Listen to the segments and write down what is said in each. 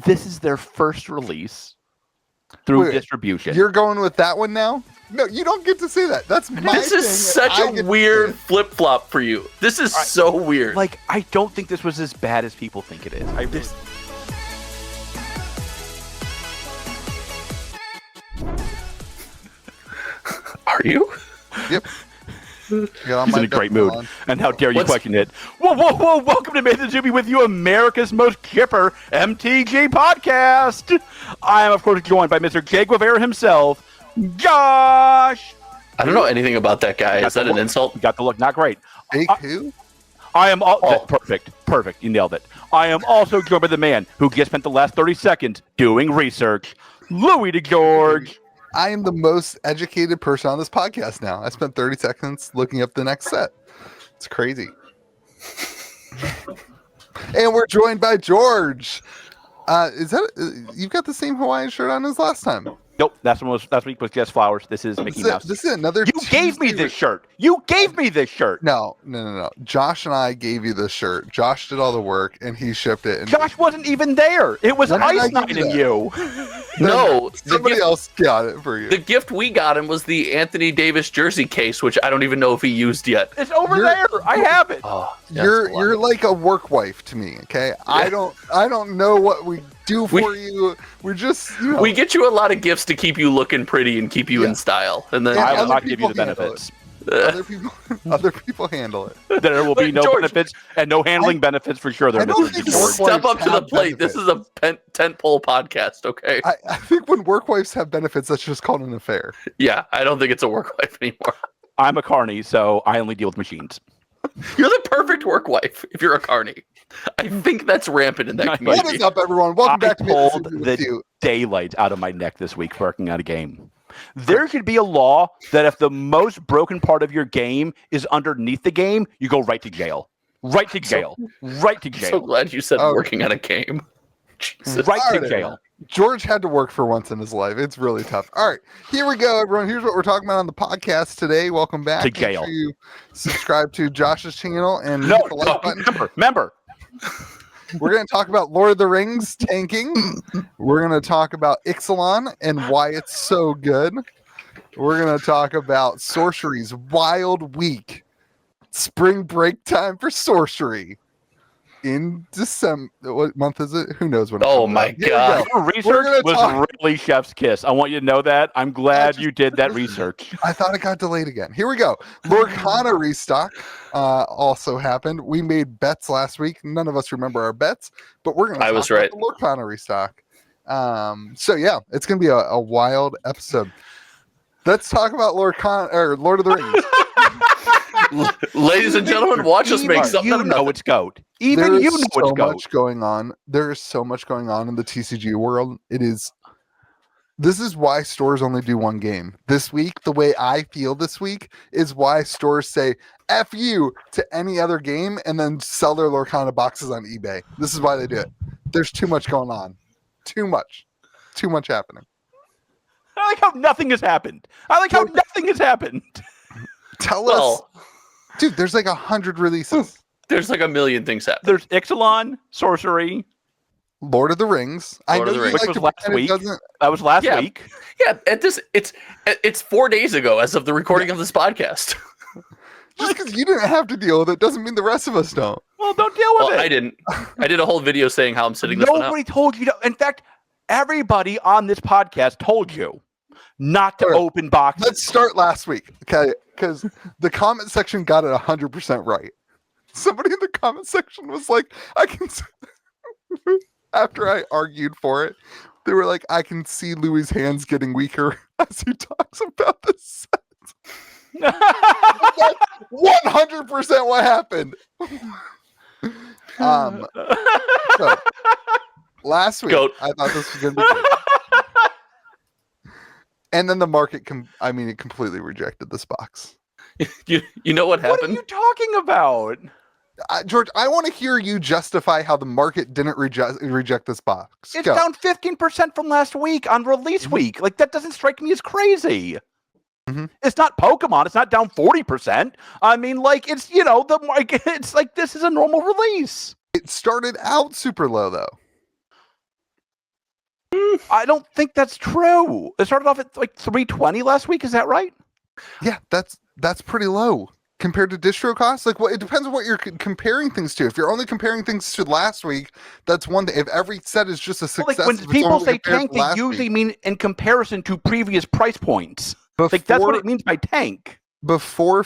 This is their first release through distribution. You're going with that one now? No, you don't get to say that. That's my This is such a weird flip-flop for you. This is so weird. Like, I don't think this was as bad as people think it is. Are you? Yep. He's in a great mood. And how dare you question it? Whoa, whoa, whoa! Welcome to MTZBWY with you, America's most chipper MTG podcast. I am, of course, joined by Mr. Jay Guevara himself, Josh. I don't know anything about that guy. Is that an insult? You got the look. Not great. Jake who? I am perfect. You nailed it. I am also joined by the man who just spent the last 30 seconds doing research, Louis DeGeorge. I am the most educated person on this podcast now. I spent 30 seconds looking up the next set. It's crazy. And we're joined by George. Is that you've got the same Hawaiian shirt on as last time? Nope, last week was just flowers. This is Mickey Mouse. This is another. You gave me this shirt. You gave me this shirt. No. Josh and I gave you this shirt. Josh did all the work and he shipped it. And Josh wasn't even there. It was Ice Night and you. No, somebody else got it for you. The gift we got him was the Anthony Davis jersey case, which I don't even know if he used yet. It's over there. I have it. Oh, you're like a work wife to me. Okay, I don't know what we do for you. We're just we get you a lot of gifts to keep you looking pretty and keep you in style, and then I will not give you the benefits. Other people handle it. There will be no benefits and no handling benefits for sure. Step up to the plate. Benefits. This is a tentpole podcast, okay? I think when work wives have benefits, that's just called an affair. Yeah, I don't think it's a work wife anymore. I'm a carny, so I only deal with machines. You're the perfect work wife if you're a carny. I think that's rampant in that community. What is up, everyone? Welcome back to pulled the daylight out of my neck this week working on a game. There should be a law that if the most broken part of your game is underneath the game, you go right to jail. Right to jail. Right to jail. So glad you said working on a game. Jesus. Right to jail. George had to work for once in his life. It's really tough. All right, here we go, everyone. Here's what we're talking about on the podcast today. Welcome back. To jail. Make sure you subscribe to Josh's channel and hit the like button. Remember. We're going to talk about Lord of the Rings tanking. We're going to talk about Ixalan and why it's so good. We're going to talk about Sorcery's wild week. Spring break time for Sorcery. In December, what month is it? Who knows when? Oh my God! Your research was really chef's kiss. I want you to know that. I'm glad you did that research. I thought it got delayed again. Here we go. Lorcana restock also happened. We made bets last week. None of us remember our bets, but we're going to talk about the Lorcana restock. So yeah, it's going to be a wild episode. Let's talk about Lorcana or Lord of the Rings. Ladies and gentlemen, watch us make something. You know it's goat. Even you know it's goat. There's so much going on. There is so much going on in the TCG world. This is why stores only do one game. This week, the way I feel this week is why stores say F you to any other game and then sell their Lorcana boxes on eBay. This is why they do it. There's too much going on. Too much happening. I like how nothing has happened. Tell us. Dude, there's like 100 releases. There's like a million things happening. There's Exelon, Sorcery, Lord of the Rings. Which was last week. That was last week. Yeah, it's 4 days ago as of the recording of this podcast. Just because you didn't have to deal with it doesn't mean the rest of us don't. Well, don't deal with it. I didn't. I did a whole video saying how I'm sitting this one out. Nobody told you to. In fact, everybody on this podcast told you not to open boxes. Let's start last week, okay? Because the comment section got it 100% right. Somebody in the comment section was like, I can after I argued for it, they were like, I can see Louis' hands getting weaker as he talks about this set. That's 100% what happened. So last week, I thought this was going to be good. And then the market, it completely rejected this box. You know what happened? What are you talking about? George, I want to hear you justify how the market didn't reject this box. It's down 15% from last week on release week. Like, that doesn't strike me as crazy. Mm-hmm. It's not Pokemon. It's not down 40%. I mean, like, it's, it's like this is a normal release. It started out super low, though. I don't think that's true. It started off at like $320 last week. Is that right? Yeah, that's pretty low compared to distro costs. Like, well, it depends on what you're comparing things to. If you're only comparing things to last week, that's one thing. If every set is just a success, Well, like when people say tank, they usually mean in comparison to previous price points. Like that's what it means by tank. Before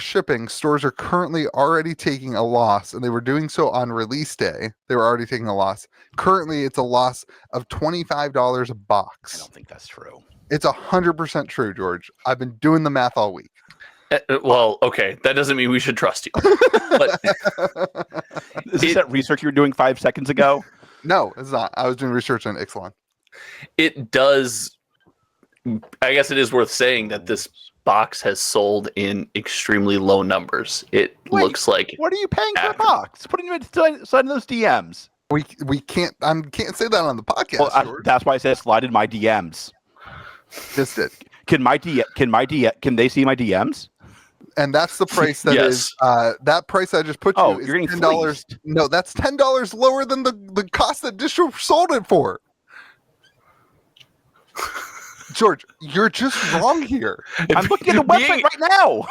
shipping, stores are currently already taking a loss, and they were doing so on release day. They were already taking a loss. Currently, it's a loss of $25 a box. I don't think that's true. It's 100% true, George. I've been doing the math all week. Well, okay, that doesn't mean we should trust you. But is this that research you were doing 5 seconds ago? No, it's not. I was doing research on Ixalan. It does. I guess it is worth saying that this box has sold in extremely low numbers. It looks like. What are you paying for a box? Putting you inside those DMs. We can't. I can't say that on the podcast. Well, that's why I said slide in my DMs. Just it. Can they see my DMs? And that's the price that is that price I just put you is $10. No, that's $10 lower than the cost that distro sold it for. George, you're just wrong here. I'm looking at the website right now.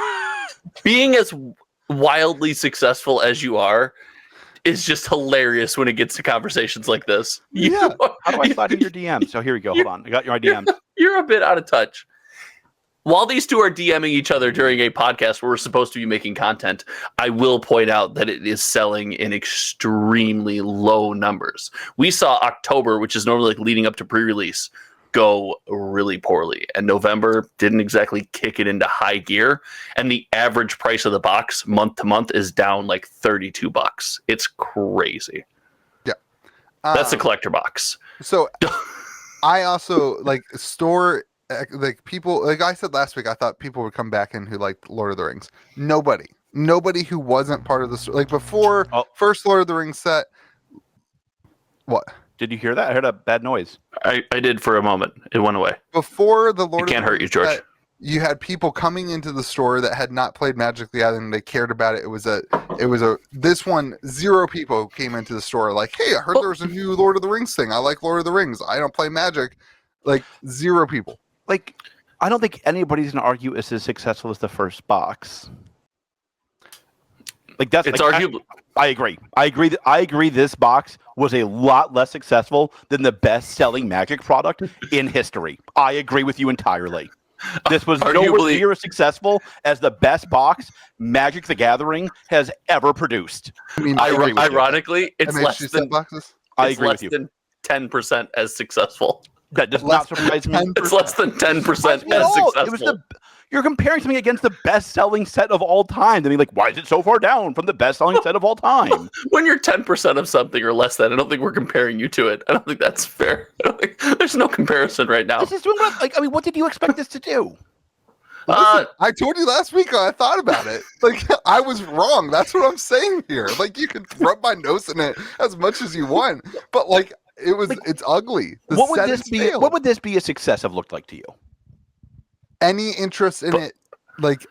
Being as wildly successful as you are is just hilarious when it gets to conversations like this. Yeah. How do I slide in your DMs? So here we go. Hold on. I got your DMs. You're a bit out of touch. While these two are DMing each other during a podcast where we're supposed to be making content, I will point out that it is selling in extremely low numbers. We saw October, which is normally like leading up to pre-release, go really poorly. And November didn't exactly kick it into high gear. And the average price of the box month to month is down like $32. It's crazy. Yeah. That's a collector box. So I also like store, like people, like I said last week, I thought people would come back in who liked Lord of the Rings. Nobody who wasn't part of the store, like before first Lord of the Rings set. What? Did you hear that? I heard a bad noise. I did for a moment. It went away. Before the Lord it can't hurt you, George. Set, you had people coming into the store that had not played Magic the Gathering. They cared about it. It was this one, 0 people came into the store like, hey, I heard there was a new Lord of the Rings thing. I like Lord of the Rings. I don't play Magic. Like 0 people. Like, I don't think anybody's gonna argue it's as successful as the first box. Like that's it's like, arguable. I agree. This box was a lot less successful than the best-selling Magic product in history. I agree with you entirely. This was nowhere near as successful as the best box Magic the Gathering has ever produced. I mean, ironically, it's less than boxes. I agree with you. Than 10% as successful. That does not surprise me. It's less than 10% as successful. You're comparing something against the best-selling set of all time. I mean, like, why is it so far down from the best-selling set of all time? When you're 10% of something or less than, I don't think we're comparing you to it. I don't think that's fair. There's no comparison right now. This is doing what did you expect this to do? Listen, I told you last week I thought about it. Like, I was wrong. That's what I'm saying here. Like, you can rub my nose in it as much as you want, but like, it's ugly. What would this be a success have looked like to you? Any interest in it, like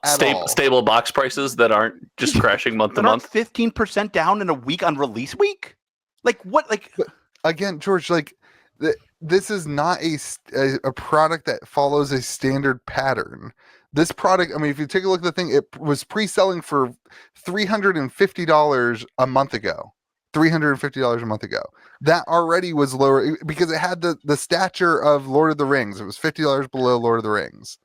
stable box prices that aren't just crashing month to month? 15% down in a week on release week? Like what? Like but again, George, like this is not a product that follows a standard pattern. This product, I mean, if you take a look at the thing, it was pre-selling for $350 a month ago. $350 a month ago. That already was lower because it had the stature of Lord of the Rings. It was $50 below Lord of the Rings.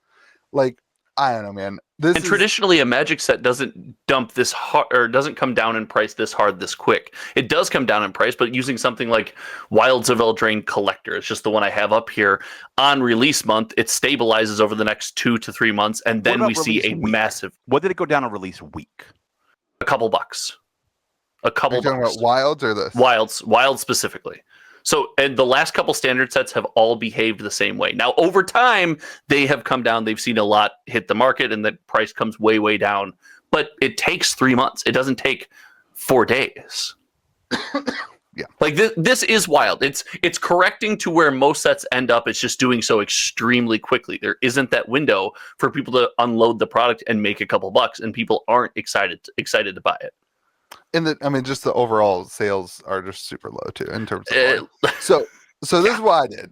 Like, I don't know, man. Traditionally, a Magic set doesn't dump this hard or doesn't come down in price this hard this quick. It does come down in price, but using something like Wilds of Eldraine Collector, it's just the one I have up here on release month. It stabilizes over the next 2 to 3 months, and then we see a massive. What did it go down on release week? A couple bucks. A couple. Are you talking about Wilds or this? Wilds specifically. So, and the last couple standard sets have all behaved the same way. Now, over time, they have come down. They've seen a lot hit the market, and the price comes way, way down. But it takes 3 months. It doesn't take 4 days. Yeah, like this is wild. It's correcting to where most sets end up. It's just doing so extremely quickly. There isn't that window for people to unload the product and make a couple bucks, and people aren't excited to buy it. I mean, just the overall sales are just super low too in terms of so So this is what I did.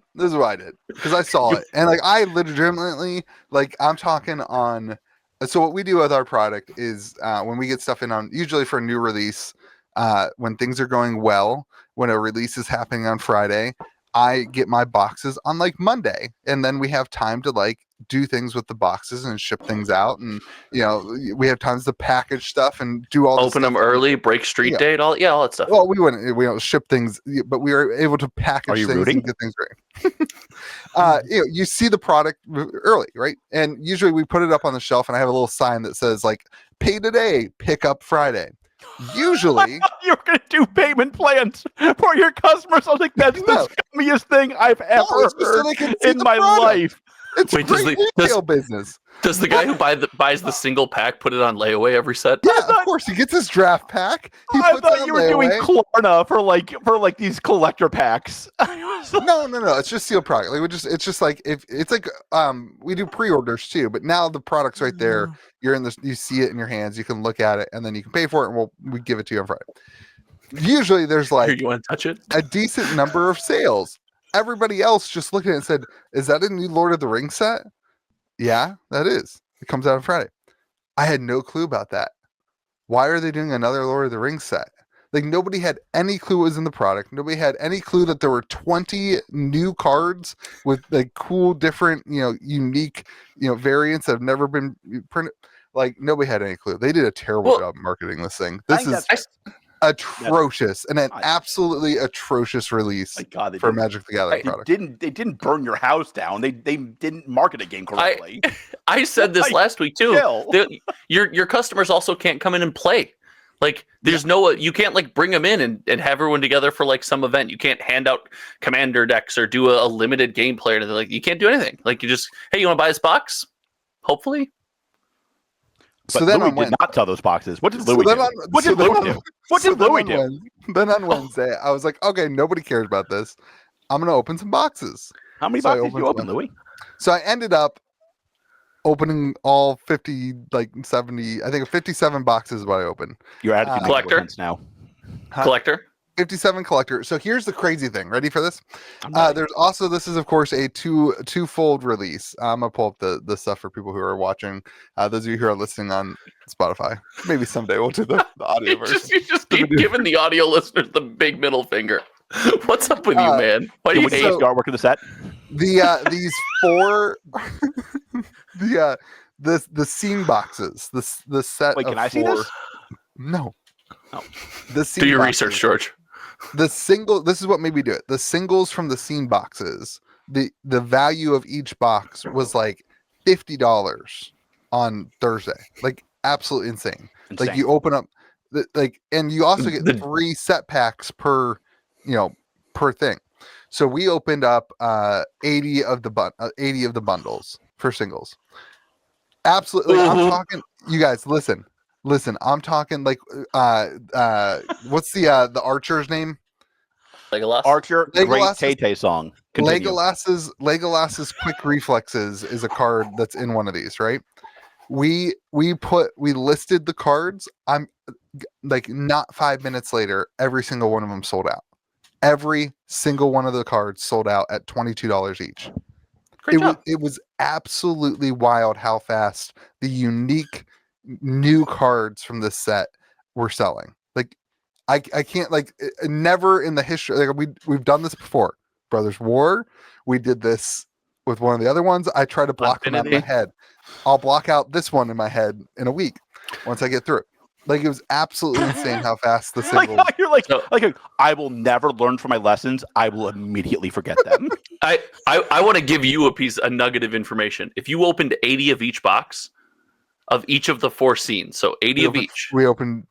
Because I saw it. And like I legitimately, like I'm talking on. So what we do with our product is when we get stuff in on, usually for a new release, when things are going well, when a release is happening on Friday, I get my boxes on like Monday. And then we have time to like do things with the boxes and ship things out. And, you know, we have times to package stuff and do all this Open stuff. them early, break street date, all that stuff. Well, we don't ship things, but we are able to package things rooting? and get things ready. You know, you see the product early, right? And usually we put it up on the shelf, and I have a little sign that says like "Pay today, pick up Friday." Usually, you're going to do payment plans for your customers. I was like, that's the scummiest thing I've ever heard in my life. It's great retail business. Does the guy who buys the single pack put it on layaway every set? Yeah, of course. He gets his draft pack. I thought you were doing Klarna for like these collector packs. No. It's just sealed product. Like it's just like if it's like we do pre-orders too, but now the product's right there. You're in this, you see it in your hands, you can look at it, and then you can pay for it, and we give it to you on Friday. Usually there's like you want to touch it? A decent number of sales. Everybody else just looked at it and said, "Is that a new Lord of the Rings set?" Yeah, that is. It comes out on Friday. I had no clue about that. Why are they doing another Lord of the Rings set? Like nobody had any clue what was in the product. Nobody had any clue that there were 20 new cards with like cool, different, unique, variants that have never been printed. Like nobody had any clue. They did a terrible job marketing this thing. This is atrocious and an absolutely atrocious release for Magic the Gathering product. They didn't burn your house down. They didn't market a game correctly. I said this last week too. Your customers also can't come in and play. Like there's you can't like bring them in and have everyone together for like some event. You can't hand out commander decks or do a limited gameplay or anything. Like you can't do anything. Like you just, hey, you want to buy this box? Hopefully. But so then Louis did not sell those boxes. What did Louis do? What did Louis do? Then on Wednesday, I was like, okay, nobody cares about this. I'm going to open some boxes. How many boxes did you open, Louis? So I ended up opening all 50, like 70, I think 57 boxes is what I opened. You're at collector now. Collector? 57 collector. So here's the crazy thing. Ready for this? There's also, this is of course a two-fold release. I'm gonna pull up the stuff for people who are watching. Those of you who are listening on Spotify, maybe someday we'll do the audio version. You just keep giving the audio listeners the big middle finger. What's up with you, man? Why do you hate artwork of the set? These four the scene boxes. The set. Wait, of can I see four, this? No. Oh. The scene do your boxes. research, George. This is what made me do it. The singles from the scene boxes, the value of each box was like $50 on Thursday. Like absolutely insane. Like you open up and you also get 3 set packs per thing. So we opened up 80 of the bundles for singles. Absolutely. I'm talking, you guys, listen, I'm talking like what's the archer's name? Legolas. Archer, great Tay-Tay song. Continue. Legolas's quick reflexes is a card that's in one of these, right? We listed the cards. I'm like not 5 minutes later, every single one of them sold out. Every single one of the cards sold out at $22 each. It was absolutely wild how fast the unique new cards from this set were selling. Like I can't, like, never in the history, like we've done this before. Brothers War, we did this with one of the other ones. I try to block them out in my head. I'll block out this one in my head in a week once I get through it. Like it was absolutely insane how fast the singles. You're like I will never learn from my lessons. I will immediately forget them. I want to give you a nugget of information. If you opened 80 of each box of each of the 4 scenes, so 80 of each. We opened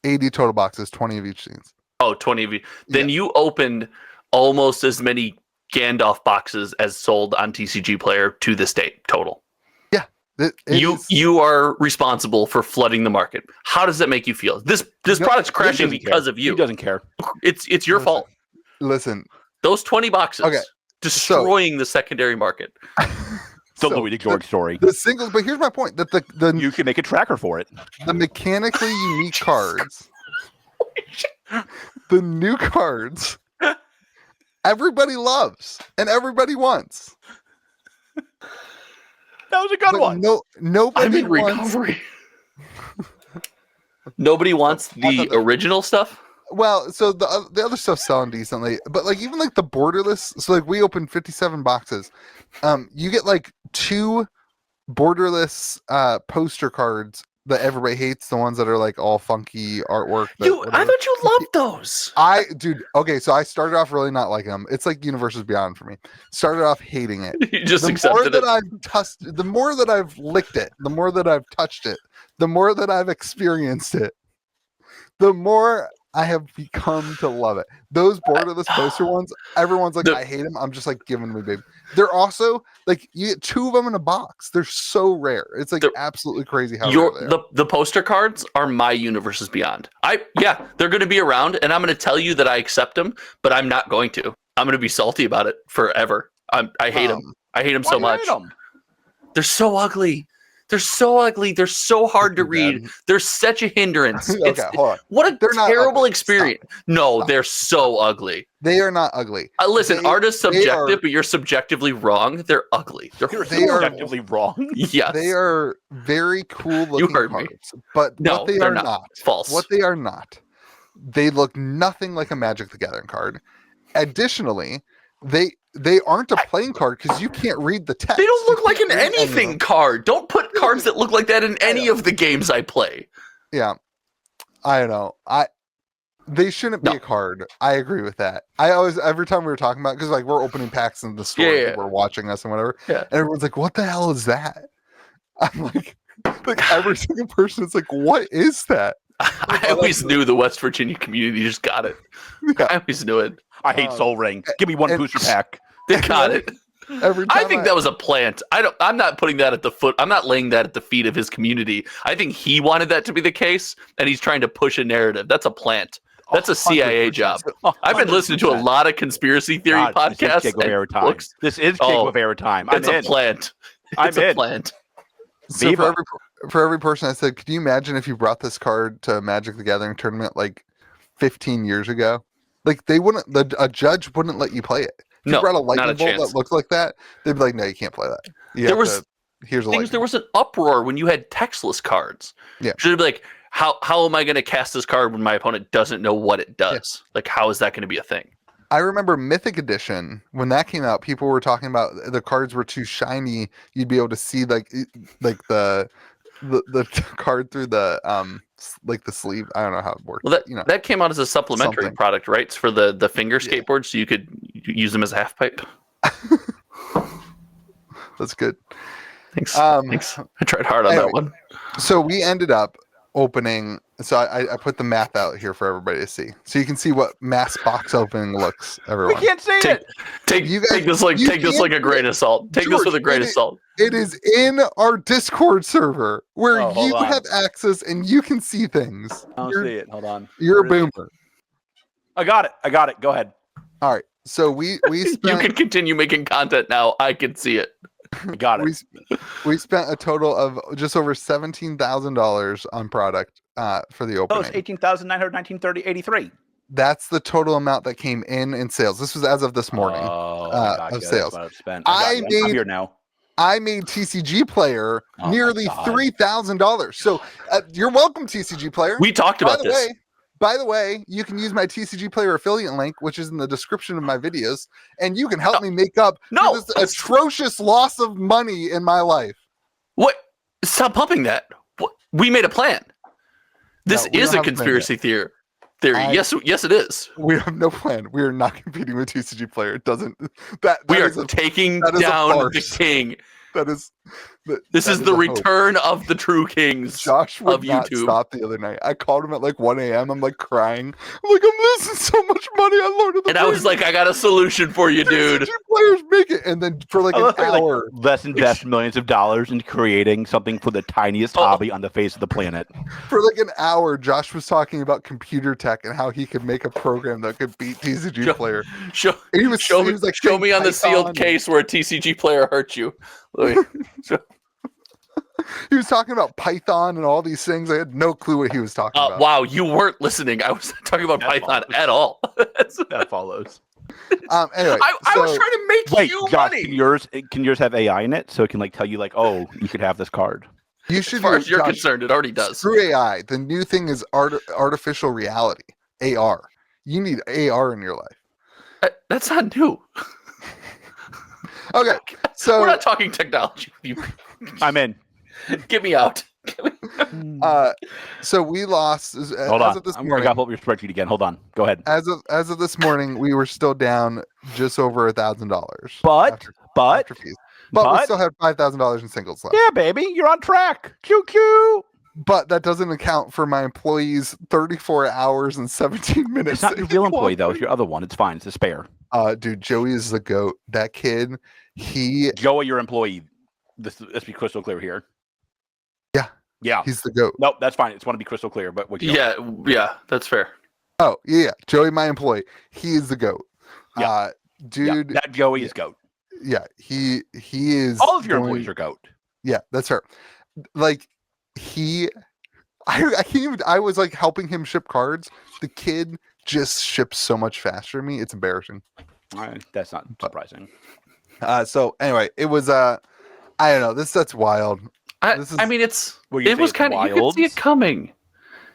80 total boxes, 20 of each scenes. Oh, 20 of each. Then you opened almost as many Gandalf boxes as sold on TCG Player to this date total. You are responsible for flooding the market. How does that make you feel? This product's crashing because of you. He doesn't care. It's your fault. Listen, those 20 boxes destroying the secondary market. The Louis DeGeorge story. The singles, but here's my point: that the you can make a tracker for it. The mechanically unique cards, the new cards, everybody loves and everybody wants. That was a good But one. Nobody I'm in wants. recovery. Nobody wants the original stuff. Well, so the other stuff's selling decently, but like even like the borderless. So like we opened 57 boxes. You get like 2 borderless poster cards that everybody hates, the ones that are like all funky artwork. I thought you loved those. Dude, okay, so I started off really not liking them. It's like Universes Beyond for me. Started off hating it. You just accepted it. The more that I've licked it, the more that I've touched it, the more that I've experienced it, the more I have become to love it. Those borderless poster ones, everyone's like, I hate them. I'm just like, give them to me, babe. They're also like, you get 2 of them in a box. They're so rare. It's like absolutely crazy how rare they are. The poster cards are my Universes Beyond. They're going to be around, and I'm going to tell you that I accept them, but I'm not going to. I'm going to be salty about it forever. I hate them. I hate them so much. They're so ugly. They're so ugly. They're so hard to read. They're such a hindrance. Okay, hold on. What a terrible experience. Stop. No, they're so ugly. They are not ugly. Listen, art is subjective, but you're subjectively wrong. They're ugly. They're subjectively wrong. Yes. They are very cool looking cards. But no, what they are not. False. What they are not. They look nothing like a Magic the Gathering card. Additionally, they aren't a playing card because you can't read the text. They don't look like an anything card. Don't put cards that look like that in any of the games I play. Yeah. I don't know. They shouldn't be a card. I agree with that. Every time we were talking about, because like we're opening packs in the store, we're watching us and whatever, and everyone's like, what the hell is that? I'm like every single person is like, what is that? I always knew the West Virginia community just got it. Yeah. I always knew it. I hate Soul Ring. Give me one booster pack. They got it. I think that was a plant. I'm not putting that at the foot. I'm not laying that at the feet of his community. I think he wanted that to be the case, and he's trying to push a narrative. That's a plant. That's a CIA job. I've been listening to a lot of conspiracy theory podcasts. This is Jake Guevara time. It's a plant. It's a plant. So for every person I said, could you imagine if you brought this card to Magic the Gathering tournament like 15 years ago? Like they wouldn't. A judge wouldn't let you play it. If you brought a lightning bolt that looked like that, they'd be like, "No, you can't play that." There was an uproar when you had textless cards. Yeah, should be like, how am I going to cast this card when my opponent doesn't know what it does? Yeah. Like, how is that going to be a thing? I remember Mythic Edition when that came out. People were talking about the cards were too shiny. You'd be able to see like the card through the like the sleeve. I don't know how it works. Well, that came out as a supplementary product, right? It's for the finger skateboard, so you could use them as a half pipe. That's good. Thanks. Thanks. I tried hard on that one. So we ended up opening. So I put the math out here for everybody to see, so you can see what mass box opening looks. Everyone, we can't see it. Take this like a grain of salt. Take this with a grain of salt. It is in our Discord server where you have access and you can see things. I don't see it. Hold on. You're a boomer. I got it. Go ahead. All right. So we spent, you can continue making content now. I can see it. I got it. We spent a total of just over $17,000 on product for the opening. That was $18,919.83. That's the total amount that came in sales. This was as of this morning of sales. I'm here now. I made TCG Player nearly $3,000. So you're welcome, TCG Player. We talked about this. By the way, you can use my TCG Player affiliate link, which is in the description of my videos, and you can help me make up for this atrocious loss of money in my life. What? Stop pumping that. What? We made a plan. This is a conspiracy theory. Yes, it is. We have no plan. We are not competing with TCG Player. It doesn't. We are taking down the king. This is the return of the true kings. Josh would not stop the other night. I called him at like 1 a.m. I'm like crying. I'm like, I'm losing so much money on Lord of the Rings. And I was like, I got a solution for you, dude. TCG Players make it. And then for like an hour. Let's invest millions of dollars in creating something for the tiniest hobby on the face of the planet. For like an hour, Josh was talking about computer tech and how he could make a program that could beat TCG Player. Show me on the sealed case where a TCG Player hurt you. He was talking about Python and all these things. I had no clue what he was talking about. Wow, you weren't listening. I was talking about Python at all. That follows. Anyway, I was trying to make you Josh, money. can yours have AI in it so it can like tell you like, oh, you could have this card? You should. As far as you're concerned, it already does. Screw AI. The new thing is artificial reality. AR. You need AR in your life. That's not new. Okay, so we're not talking technology. I'm in. Get me out. So we lost. Hold on. Of this I morning, got to pull up your spreadsheet again. Hold on. Go ahead. As of this morning, we were still down just over $1,000. But fees. But we still had $5,000 in singles left. Yeah, baby, you're on track. QQ. But that doesn't account for my employees' 34 hours and 17 minutes. It's not your real employee though. It's your other one. It's fine. It's a spare. Dude, Joey is the goat. That kid, Joey, your employee. Let's be crystal clear here. Yeah. He's the goat. Nope, that's fine. I just want to be crystal clear. But yeah, that's fair. Oh, yeah. Joey, my employee. He is the goat. Yeah. Dude. That Joey is goat. Yeah. He is. All of your employees are goat. Yeah, that's her. Like, I can't even, I was like helping him ship cards. The kid just ships so much faster than me. It's embarrassing. That's not surprising. So anyway, it was, I don't know. That's wild. I mean, it was kind of, you could see it coming.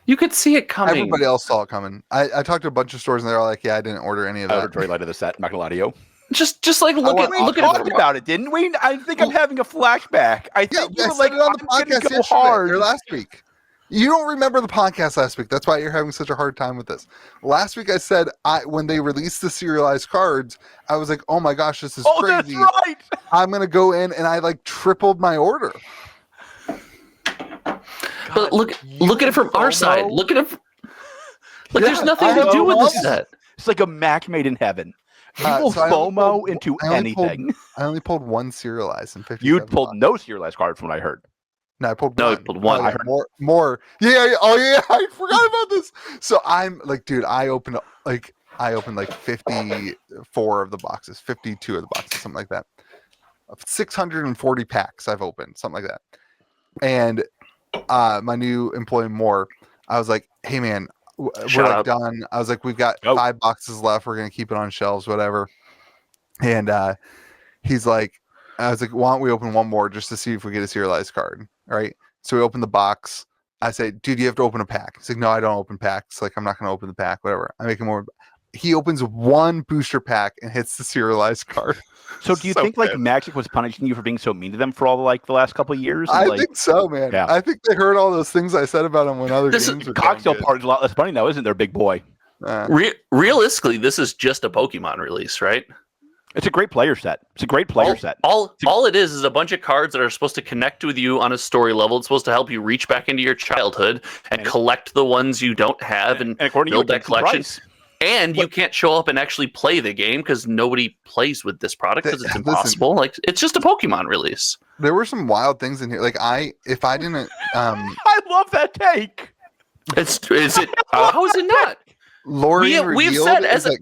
You could see it coming. Everybody else saw it coming. I talked to a bunch of stores and they're all like, yeah, I didn't order any of that. I ordered very light of the set. I'm not gonna lie to you. Just like look at talked about it, didn't we? I think I'm having a flashback. I think you were like, on the podcast go hard or last week. You don't remember the podcast last week. That's why you're having such a hard time with this. Last week I said when they released the serialized cards, I was like, oh my gosh, this is crazy. That's right. I'm gonna go in and I like tripled my order. But look at it from our side. Look at it. There's nothing to do with this set. It's like a Mac made in heaven. You will FOMO into anything. I only pulled one serialized and 50. You pulled no serialized cards from what I heard. No, I pulled one. No, I pulled one. I heard more. Yeah. Oh yeah, I forgot about this. So I'm like, dude, I opened like 54 of the boxes, 52 of the boxes, something like that. 640 packs I've opened, something like that. And my new employee Moore, I was like, hey man, we're like done. I was like, we've got 5 boxes left. We're gonna keep it on shelves, whatever. And he's like, I was like, why don't we open one more just to see if we get a serialized card? All right. So we open the box. I say, dude, you have to open a pack. He's like, no, I don't open packs. Like, I'm not gonna open the pack, whatever. I make him more. He opens one booster pack and hits the serialized card. So do you think like Magic was punishing you for being so mean to them for all the last couple of years? I think so, man. Yeah. I think they heard all those things I said about them when other games were cocktail party's a lot less funny now, isn't there, big boy? Realistically, this is just a Pokemon release, right? It's a great player set. It's a great player set. All it is a bunch of cards that are supposed to connect with you on a story level. It's supposed to help you reach back into your childhood and collect the ones you don't have and build that collection. And you can't show up and actually play the game because nobody plays with this product because it's impossible. Like, it's just a Pokemon release. There were some wild things in here. Like if I didn't, I love that take. Is it? How is it not? We've said as a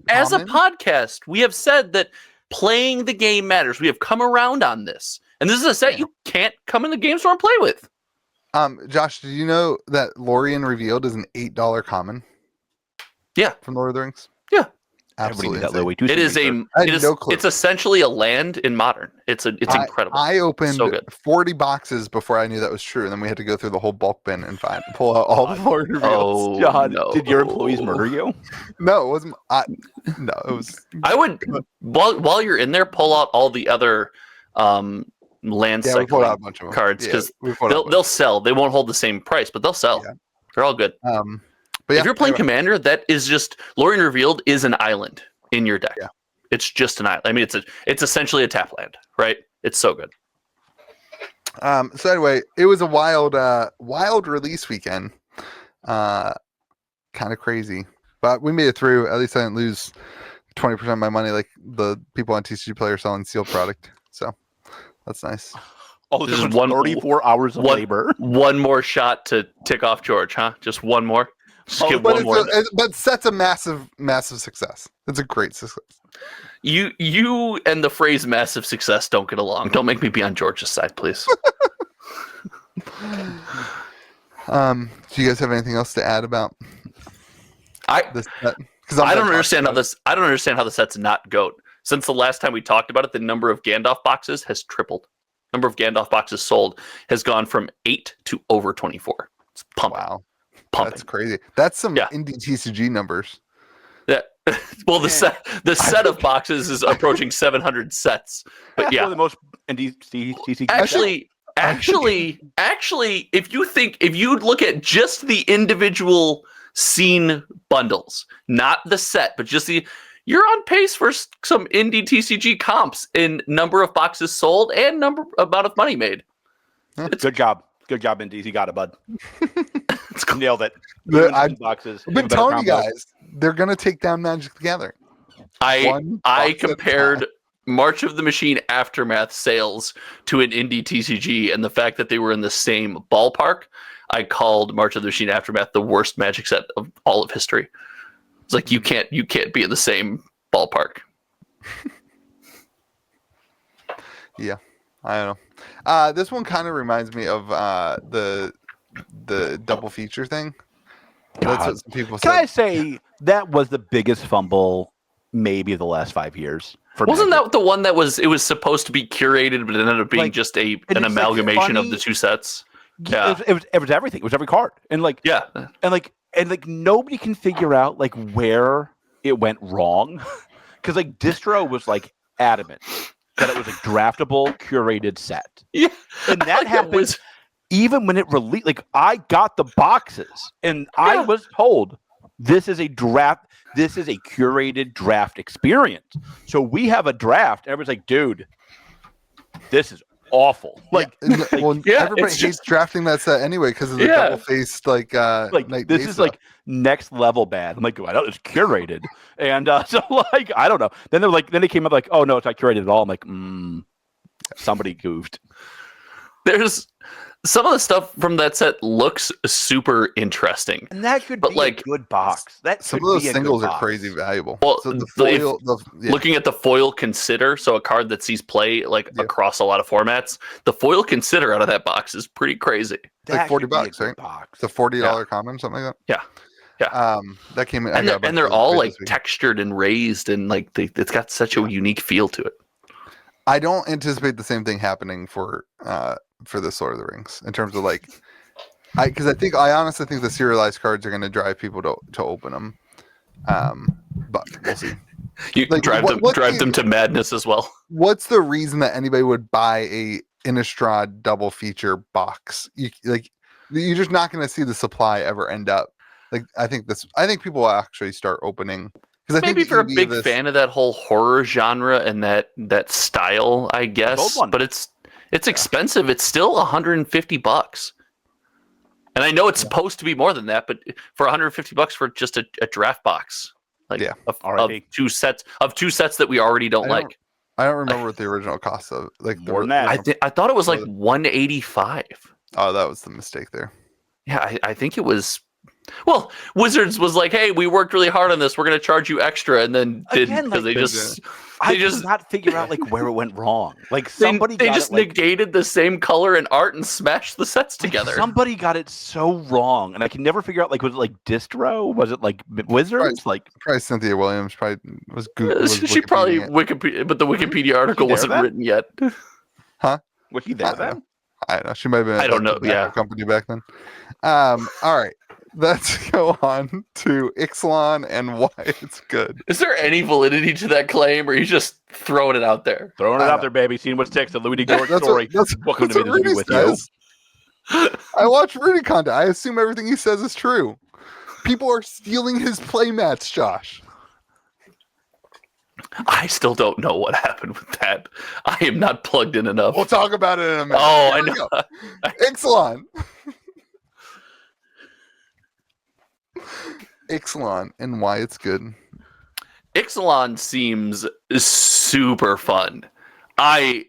podcast, we have said that playing the game matters. We have come around on this, and this is a set you can't come in the game store and play with. Josh, did you know that Lorien Revealed is an $8 common? Yeah, from Lord of the Rings. Yeah, absolutely. It's essentially a land in Modern. It's incredible. I opened 40 boxes before I knew that was true, and then we had to go through the whole bulk bin and pull out all the Lord Reveals. Oh, God, no. Did your employees murder you? No, it wasn't. No, it was. I would while you're in there, pull out all the other land cycling cards because they'll sell. They won't hold the same price, but they'll sell. Yeah. They're all good. But if you're playing Commander, that is just Lorien Revealed is an island in your deck. Yeah. It's just an island. I mean, it's essentially a tap land, right? It's so good. So anyway, it was a wild release weekend. Kind of crazy, but we made it through. At least I didn't lose 20% of my money like the people on TCG Player selling sealed product. So that's nice. Oh, this is 34 hours of labor. One more shot to tick off George, huh? Just one more. But set's a massive success. It's a great success. You and the phrase "massive success" don't get along. Don't make me be on George's side, please. Do you guys have anything else to add about this set? I don't understand how this. I don't understand how the set's not GOAT. Since the last time we talked about it, the number of Gandalf boxes has tripled. Number of Gandalf boxes sold has gone from 8 to over 24. It's pumping. Wow, pumping. That's crazy. That's some indie TCG numbers. Yeah. Well, the set of boxes is approaching 700 sets. But yeah, one of the most indie TCG. Actually, if you look at just the individual scene bundles, not the set, but just you're on pace for some indie TCG comps in number of boxes sold and amount of money made. Good job, Indies. You got it, bud. Nailed it. I've boxes. been telling you guys, they're gonna take down Magic the Gathering. I compared March of the Machine Aftermath sales to an indie TCG, and the fact that they were in the same ballpark, I called March of the Machine Aftermath the worst Magic set of all of history. It's like you can't be in the same ballpark. Yeah, I don't know. This one kind of reminds me of the double feature thing. That's what some people said. Can I say that was the biggest fumble maybe of the last 5 years? Wasn't that the one that was supposed to be curated, but it ended up being just an amalgamation of the two sets? Yeah, it was everything. It was every card, and nobody can figure out like where it went wrong, because like Distro was like adamant that it was a draftable, curated set. Yeah, and that happened even when it released. Like I got the boxes, and I was told this is a draft. This is a curated draft experience. So we have a draft. And everybody's like, dude, this is awful. Everybody hates drafting that set anyway because of the double-faced this is like next level bad. I'm like, I know it's curated, and so like I don't know. Then they came up like, oh no, it's not curated at all. I'm like, somebody goofed. There's some of the stuff from that set looks super interesting, and that could be a good box. That some of those singles are crazy valuable. Well, so the foil, looking at the foil consider, so a card that sees play across a lot of formats, the foil consider out of that box is pretty crazy. It's like $40, right? It's a $40 common, something like that. Yeah. That came in, and they're all like textured and raised, and like it's got such a unique feel to it. I don't anticipate the same thing happening for this Lord of the Rings in terms of like, because I honestly think the serialized cards are going to drive people to open them. But we'll see. You drive them to madness as well. What's the reason that anybody would buy a Innistrad double feature box? You're just not going to see the supply ever end up. Like I think people will actually start opening. Maybe if you're a big fan of that whole horror genre and that style, I guess. But it's expensive. It's still $150. And I know it's supposed to be more than that, but for $150 for just a draft box, of two sets that we already don't like. I don't remember what the original cost of more than that. I thought it was like $185. Oh, that was the mistake there. Yeah, I think it was. Well, Wizards was like, "Hey, we worked really hard on this. We're going to charge you extra," and then didn't because they just not figure out like where it went wrong. Like they just negated the same color and art and smashed the sets together. Somebody got it so wrong, and I can never figure out was it like Distro? Was it like Wizards? Probably Cynthia Williams probably was Google. She probably Wikipedia, but the Wikipedia article wasn't written yet. Huh? Was she there then? I don't know. She might have been. I don't know. Company back then. All right. Let's go on to Ixalan and why it's good. Is there any validity to that claim, or are you just throwing it out there? Throwing it out there, baby. Seeing what sticks. The Rudy story. Welcome to Rudy with you. I watch Rudy content. I assume everything he says is true. People are stealing his playmats, Josh. I still don't know what happened with that. I am not plugged in enough. We'll talk about it in a minute. Oh, I know. Exelon. Ixalan and why it's good. Ixalan seems super fun. I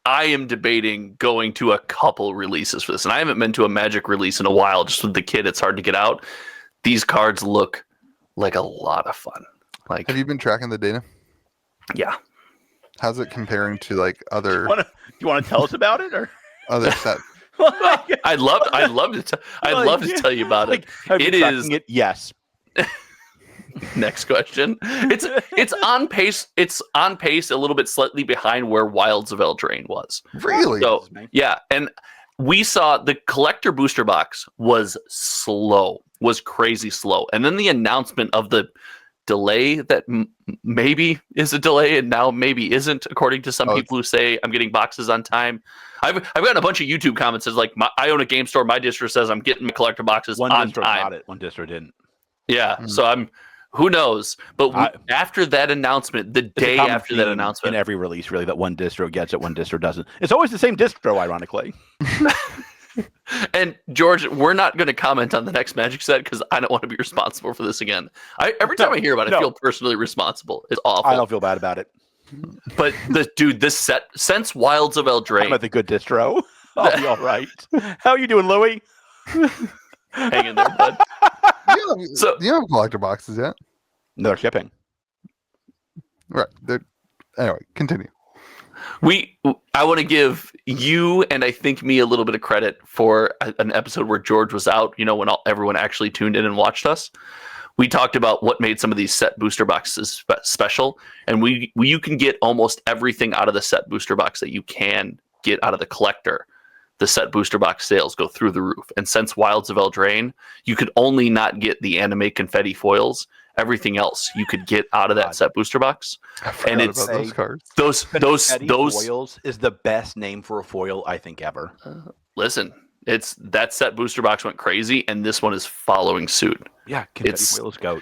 am debating going to a couple releases for this, and I haven't been to a Magic release in a while. Just with the kid, it's hard to get out. These cards look like a lot of fun. Like, have you been tracking the data? Yeah. How's it comparing to like other? Do you want to tell us about it or other sets? I'd love to tell you about it. It is. Yes. Next question. It's on pace. It's on pace a little bit slightly behind where Wilds of Eldraine was. Really? So yeah, and we saw the collector booster box was slow, was crazy slow, and then the announcement of the delay that maybe is a delay and now maybe isn't, according to some people who say I'm getting boxes on time. I've gotten a bunch of YouTube comments that like I own a game store. My distro says I'm getting my collector boxes on time. Got it. One distro didn't. Yeah, so who knows? But after that announcement, the day after that announcement, in every release, really, that one distro gets it, one distro doesn't. It's always the same distro, ironically. And George, we're not going to comment on the next Magic set because I don't want to be responsible for this again. Every time I hear about it, I feel personally responsible. It's awful. I don't feel bad about it. But this set, since Wilds of Eldraine, I'm at the good distro. I'll be all right. How are you doing, Louie? Hang in there, bud. So you don't have collector boxes yet? No, they're shipping. Right. Anyway, continue. I want to give you and I think me a little bit of credit for an episode where George was out, when everyone actually tuned in and watched us. We talked about what made some of these set booster boxes special, and you can get almost everything out of the set booster box that you can get out of the collector. The set booster box sales go through the roof. And since Wilds of Eldraine, you could only not get the anime confetti foils. Everything else you could get out of that set booster box. And it's those cards. Those foils is the best name for a foil I think ever. Listen, it's that set booster box went crazy, and this one is following suit. Yeah, confetti foils goat.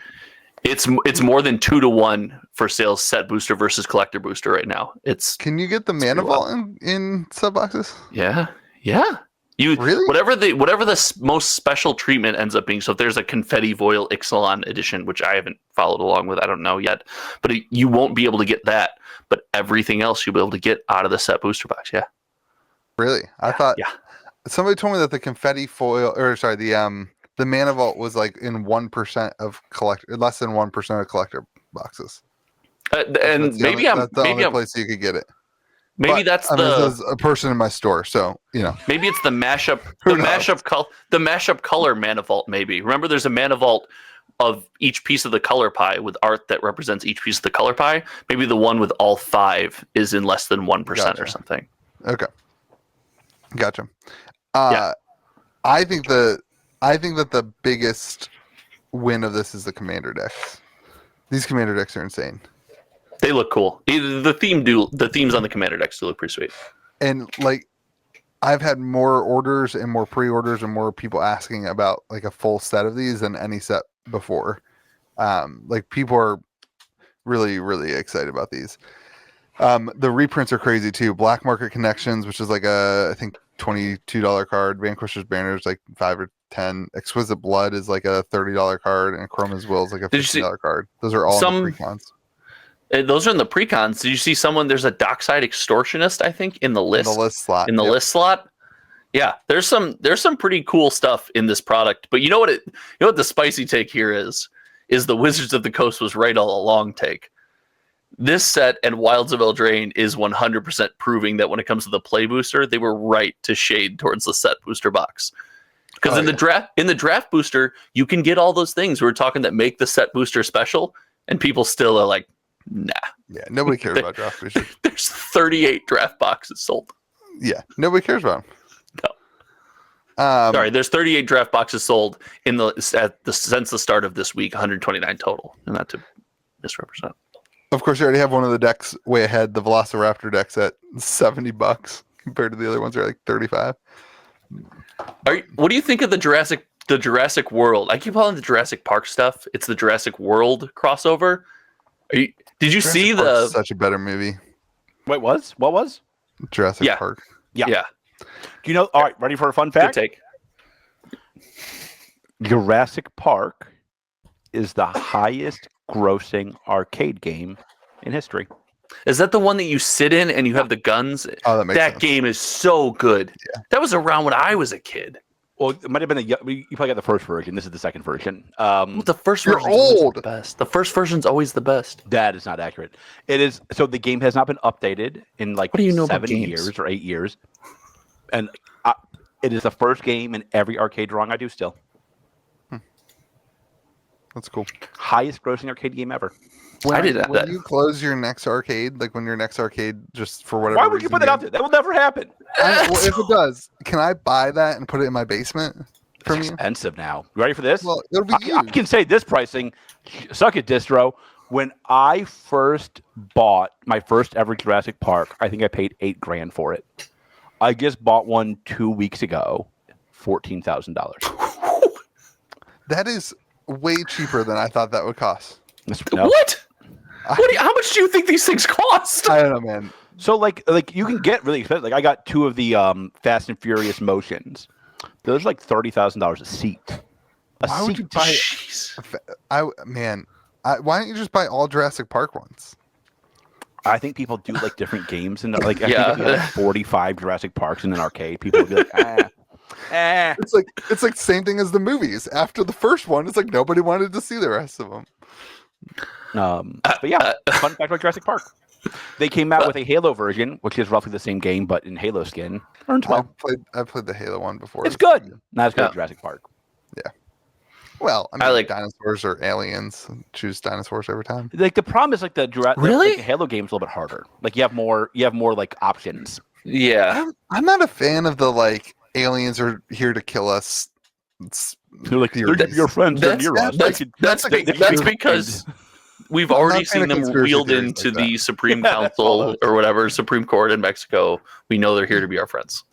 It's more than 2-to-1 for sales set booster versus collector booster right now. Can you get the mana vault in sub boxes? Yeah. You really? whatever the most special treatment ends up being. So if there's a confetti foil Ixalan edition, which I haven't followed along with, I don't know yet, but you won't be able to get that. But everything else you'll be able to get out of the set booster box. Yeah. Really? I thought. Yeah. Somebody told me that the confetti foil, the mana vault was like in 1% of collector, less than 1% of collector boxes. And maybe that's the only place you could get it. Maybe that's there's a person in my store, so maybe it's the mashup, the mashup color mana vault. Maybe remember, there's a mana vault of each piece of the color pie with art that represents each piece of the color pie. Maybe the one with all 5 is in less than 1% or something. Okay, gotcha. I think that the biggest win of this is the commander decks. These commander decks are insane. They look cool. The themes on the commander decks do look pretty sweet. And I've had more orders and more pre-orders and more people asking about like a full set of these than any set before. People are really, really excited about these. The reprints are crazy too. Black Market Connections, which is like I think $22 card. Vanquisher's Banner is like $5 or $10. Exquisite Blood is like a $30 card, and Chroma's Will is like a $15 card. Those are all in the precons. Those are in the precons. Did you see there's a Dockside Extortionist, I think, in the list. In the list slot. List slot. Yeah, there's some pretty cool stuff in this product. But you know what the spicy take here is the Wizards of the Coast was right all along take. This set and Wilds of Eldraine is 100% proving that when it comes to the play booster, they were right to shade towards the set booster box. Because in the draft booster, you can get all those things we were talking that make the set booster special, and people still are like, nah. Yeah, nobody cares about draft boosters. There's 38 draft boxes sold. Yeah, nobody cares about them. No. Sorry, there's 38 draft boxes sold since the start of this week, 129 total, and not to misrepresent. Of course, you already have one of the decks way ahead. The Velociraptor deck's at $70 compared to the other ones are like $35. What do you think of the Jurassic World? I keep calling it the Jurassic Park stuff. It's the Jurassic World crossover. Did you see the? Such a better movie. Wait, what was? Jurassic Park. Yeah. Do you know? All right, ready for a fun fact? Good take. Jurassic Park is the highest grossing arcade game in history. Is that the one that you sit in and you have the guns? Oh, that makes sense. Game is so good. Yeah. That was around when I was a kid. Well, it might have been you probably got the first version. This is the second version. The first version is the best. The first version's always the best. That is not accurate. It is. So the game has not been updated in like 7 years or 8 years, and it is the first game in every arcade drawing I do still. That's cool. Highest grossing arcade game ever. When you close your next arcade, like when your next arcade just for whatever Why would you put that out there? That will never happen. Well, if it does, can I buy that and put it in my basement from It's you? expensive now. You ready for this? Well, it'll be I can say this pricing. Suck it, distro. When I first bought my first ever Jurassic Park, I think I paid $8,000 for it. I just bought one 2 weeks ago, $14,000. That is way cheaper than I thought that would cost. No. What? How much do you think these things cost? I don't know, man. So like you can get really expensive. Like I got 2 of the Fast and Furious motions. Those are like $30,000 a seat. Why would you buy? Why don't you just buy all Jurassic Park ones? I think people do like different games, and like I think if you had like 45 Jurassic Parks in an arcade, people would be like, It's like same thing as the movies. After the first one, it's like nobody wanted to see the rest of them. But yeah, fun fact about Jurassic Park. They came out with a Halo version, which is roughly the same game, but in Halo skin. I've played the Halo one before. It's good. Not as good as Jurassic Park. Yeah. Well, I like dinosaurs or aliens. Choose dinosaurs every time. Like the problem is like the really the Halo game's a little bit harder. Like you have more like options. Yeah. I'm not a fan of the like aliens are here to kill us. They're like they're your friends. They're near us. That's because we've already seen them wheeled into the Supreme Council or whatever, Supreme Court in Mexico. We know they're here to be our friends.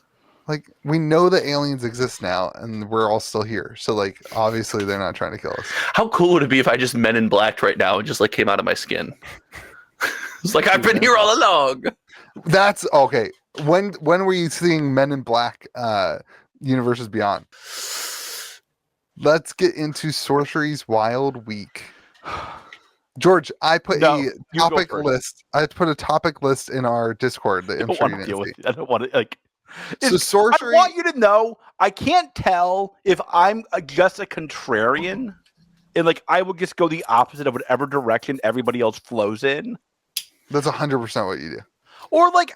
Like, we know that aliens exist now, and we're all still here. So, like, obviously they're not trying to kill us. How cool would it be if I just Men in Blacked right now and just, like, came out of my skin? It's like, I've been here all along. That's, okay. When were you seeing Men in Black Universes Beyond? Let's get into Sorcery's Wild Week. George, I put a topic list. I put a topic list in our Discord. That I'm sure you didn't see. I don't want to, like... So Sorcery, I want you to know, I can't tell if I'm just a contrarian, and like I will just go the opposite of whatever direction everybody else flows in. That's 100% what you do. Or like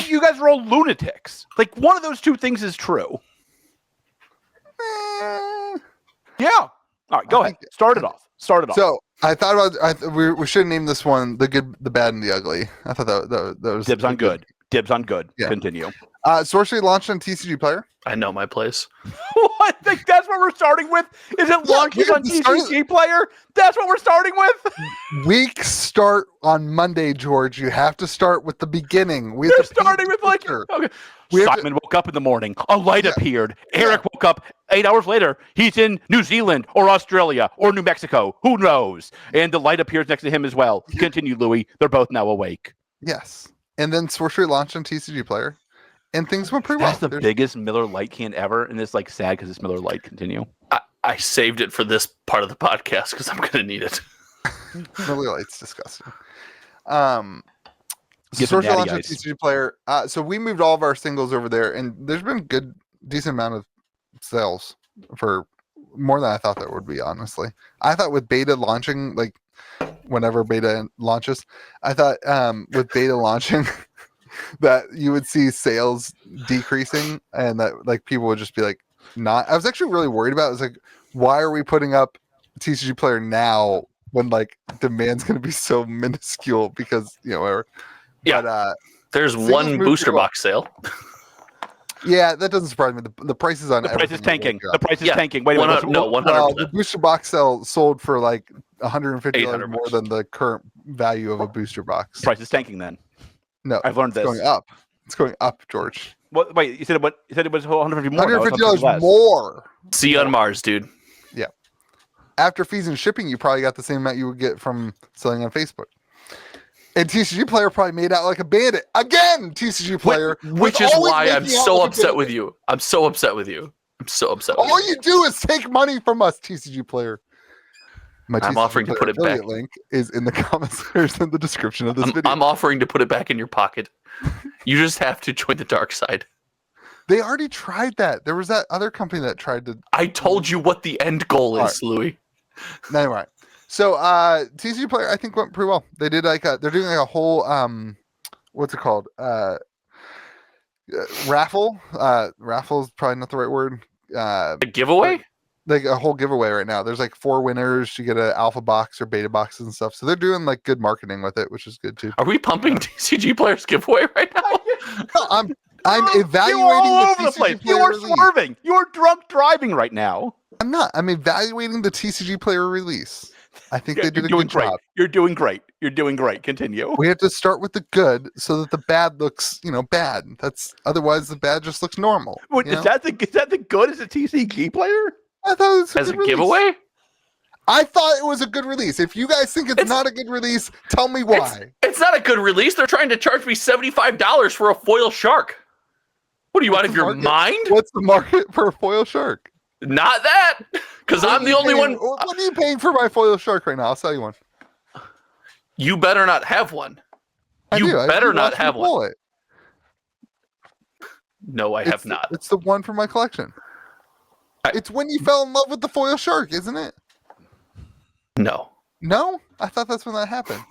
you guys are all lunatics. Like one of those two things is true. Yeah. All right, go ahead. Start it off. So I thought about we should name this one the good, the bad, and the ugly. I thought that was dibs on good. Dibs on good. Yeah. Continue. Sorcery launched on TCG Player. I know my place. I think that's what we're starting with. Is it launches on TCG Player? That's what we're starting with. Weeks start on Monday, George. You have to start with the beginning. We're starting with like okay. Simon woke up in the morning. A light appeared. Eric woke up 8 hours later. He's in New Zealand or Australia or New Mexico. Who knows? And the light appears next to him as well. Continue, Louis. They're both now awake. Yes. And then Sorcery launched on TCG Player. And things went pretty well. That's the biggest Miller Lite can ever, and it's like sad because it's Miller Lite. Continue. I saved it for this part of the podcast because I'm going to need it. Miller Lite's disgusting. Sorcery launched on TCG Player. So we moved all of our singles over there, and there's been decent amount of sales for more than I thought there would be. Honestly, I thought with beta launching, like whenever beta launches, I thought with beta launching. That you would see sales decreasing and that like people would just be like not. I was actually really worried about it. I was like, why are we putting up TCG Player now when like demand's going to be so minuscule because whatever. Yeah, but, there's one booster box sale. Yeah, that doesn't surprise me. The prices on the price is tanking. The price is tanking. Wait a minute. No, 100%. Well, the booster box sale sold for like $150 more than the current value of a booster box. Price is tanking then. No, I've learned this. Going up. It's going up, George. What? Wait, you said what? You said it was $150 more. $150 more. See you on Mars, dude. Yeah. After fees and shipping, you probably got the same amount you would get from selling on Facebook. And TCG Player probably made out like a bandit again. TCG Player, which is why I'm so upset with you. I'm so upset with you. All you do is take money from us, TCG Player. I'm offering to put it back. Link is in the comments. There's in the description of this video. I'm offering to put it back in your pocket. You just have to join the dark side. They already tried that. There was that other company that tried to. I told you what the end goal is, Louis. Anyway, so TCG Player I think went pretty well. They did like they're doing like a whole what's it called? Raffle. Raffle is probably not the right word. A giveaway? like a whole giveaway right now. There's like 4 winners. You get an alpha box or beta boxes and stuff. So they're doing like good marketing with it, which is good too. Are we pumping TCG players giveaway right now? No, I'm evaluating You're all over the the place. TCG You player are release. swerving. You are drunk driving right now. I'm not. I'm evaluating the TCG player release. I think they did a You're doing good great. job. You're doing great. You're doing great. Continue. We have to start with the good so that the bad looks, bad. That's otherwise the bad just looks normal. Wait, is that the good as a TCG player? I thought it was As a good release. giveaway? I thought it was a good release. If you guys think it's not a good release, tell me why. It's not a good release. They're trying to charge me $75 for a foil shark. What do you want of your mind? What's the market for a foil shark? Not that, because I'm the only one. What are you paying for my foil shark right now? I'll sell you one. You better not have one. I You do. better I not have one. It. No, I have not. It's the one from my collection. It's when you fell in love with the foil shark, isn't it? No. No? I thought that's when that happened.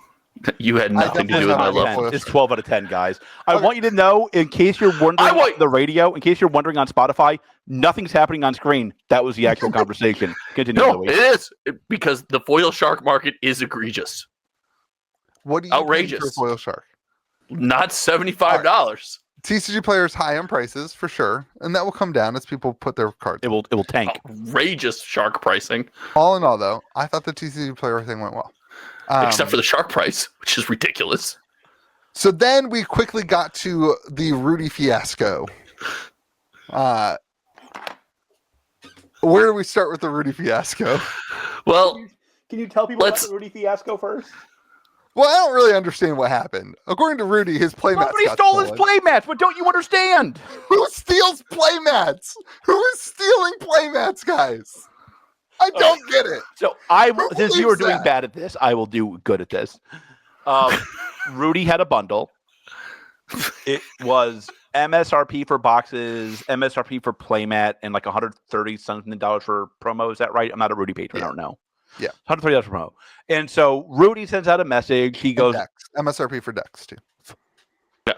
You had nothing to do with my love. It's 12 out of 10, guys. I want you to know, in case you're wondering on the radio, in case you're wondering on Spotify, nothing's happening on screen. That was the actual conversation. Continue. No, it is because the foil shark market is egregious. What do you outrageous pay for a foil shark? Not $75. TCG players high on prices for sure, and that will come down as people put their cards. It will tank. Outrageous shark pricing. All in all, though, I thought the TCG player thing went well. Except for the shark price, which is ridiculous. So then we quickly got to the Rudy fiasco. Where do we start with the Rudy fiasco? Well, can you tell people about the Rudy fiasco first? Well, I don't really understand what happened. According to Rudy, his playmats Somebody stole his playmats, but don't you understand? Who steals playmats? Who is stealing playmats, guys? I don't get it. So since you are doing bad at this, I will do good at this. Rudy had a bundle. It was MSRP for boxes, MSRP for playmat, and like $130 something for promo. Is that right? I'm not a Rudy patron. I don't know. Yeah, $130 for promo. And so Rudy sends out a message. He goes MSRP for decks too. Yeah,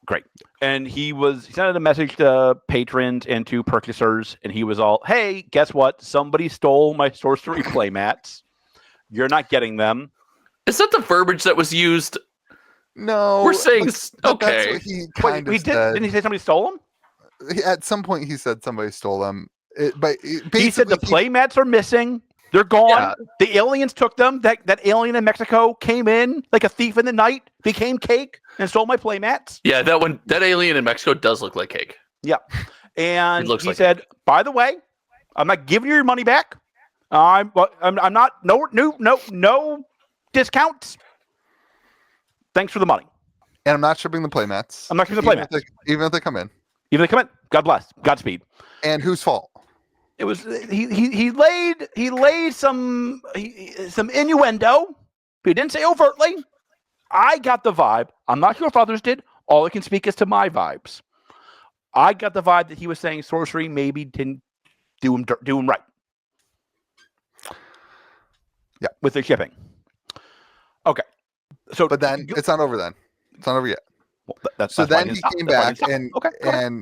great. And he sent out a message to patrons and to purchasers, and he was all, "Hey, guess what? Somebody stole my sorcery playmats. You're not getting them." Is that the verbiage that was used? No, we're saying That's okay. what he kind of said. Didn't he say somebody stole them? At some point, he said somebody stole them. He said the playmats are missing. They're gone. Yeah. The aliens took them. That alien in Mexico came in like a thief in the night, became cake, and stole my playmats. Yeah, that alien in Mexico does look like cake. Yeah, and he said, "By the way, I'm not giving you your money back. I'm not no discounts. Thanks for the money. And I'm not shipping the playmats. I'm not shipping the playmats, even if they come in. Even if they come in. God bless. Godspeed. And whose fault? It was he laid some innuendo, but he didn't say overtly. I got the vibe. I'm not sure if others did. All I can speak is to my vibes. I got the vibe that he was saying sorcery maybe didn't do him right. Yeah, with the shipping. Okay, so but then it's not over. Then it's not over yet. Well, that's then he came back and okay.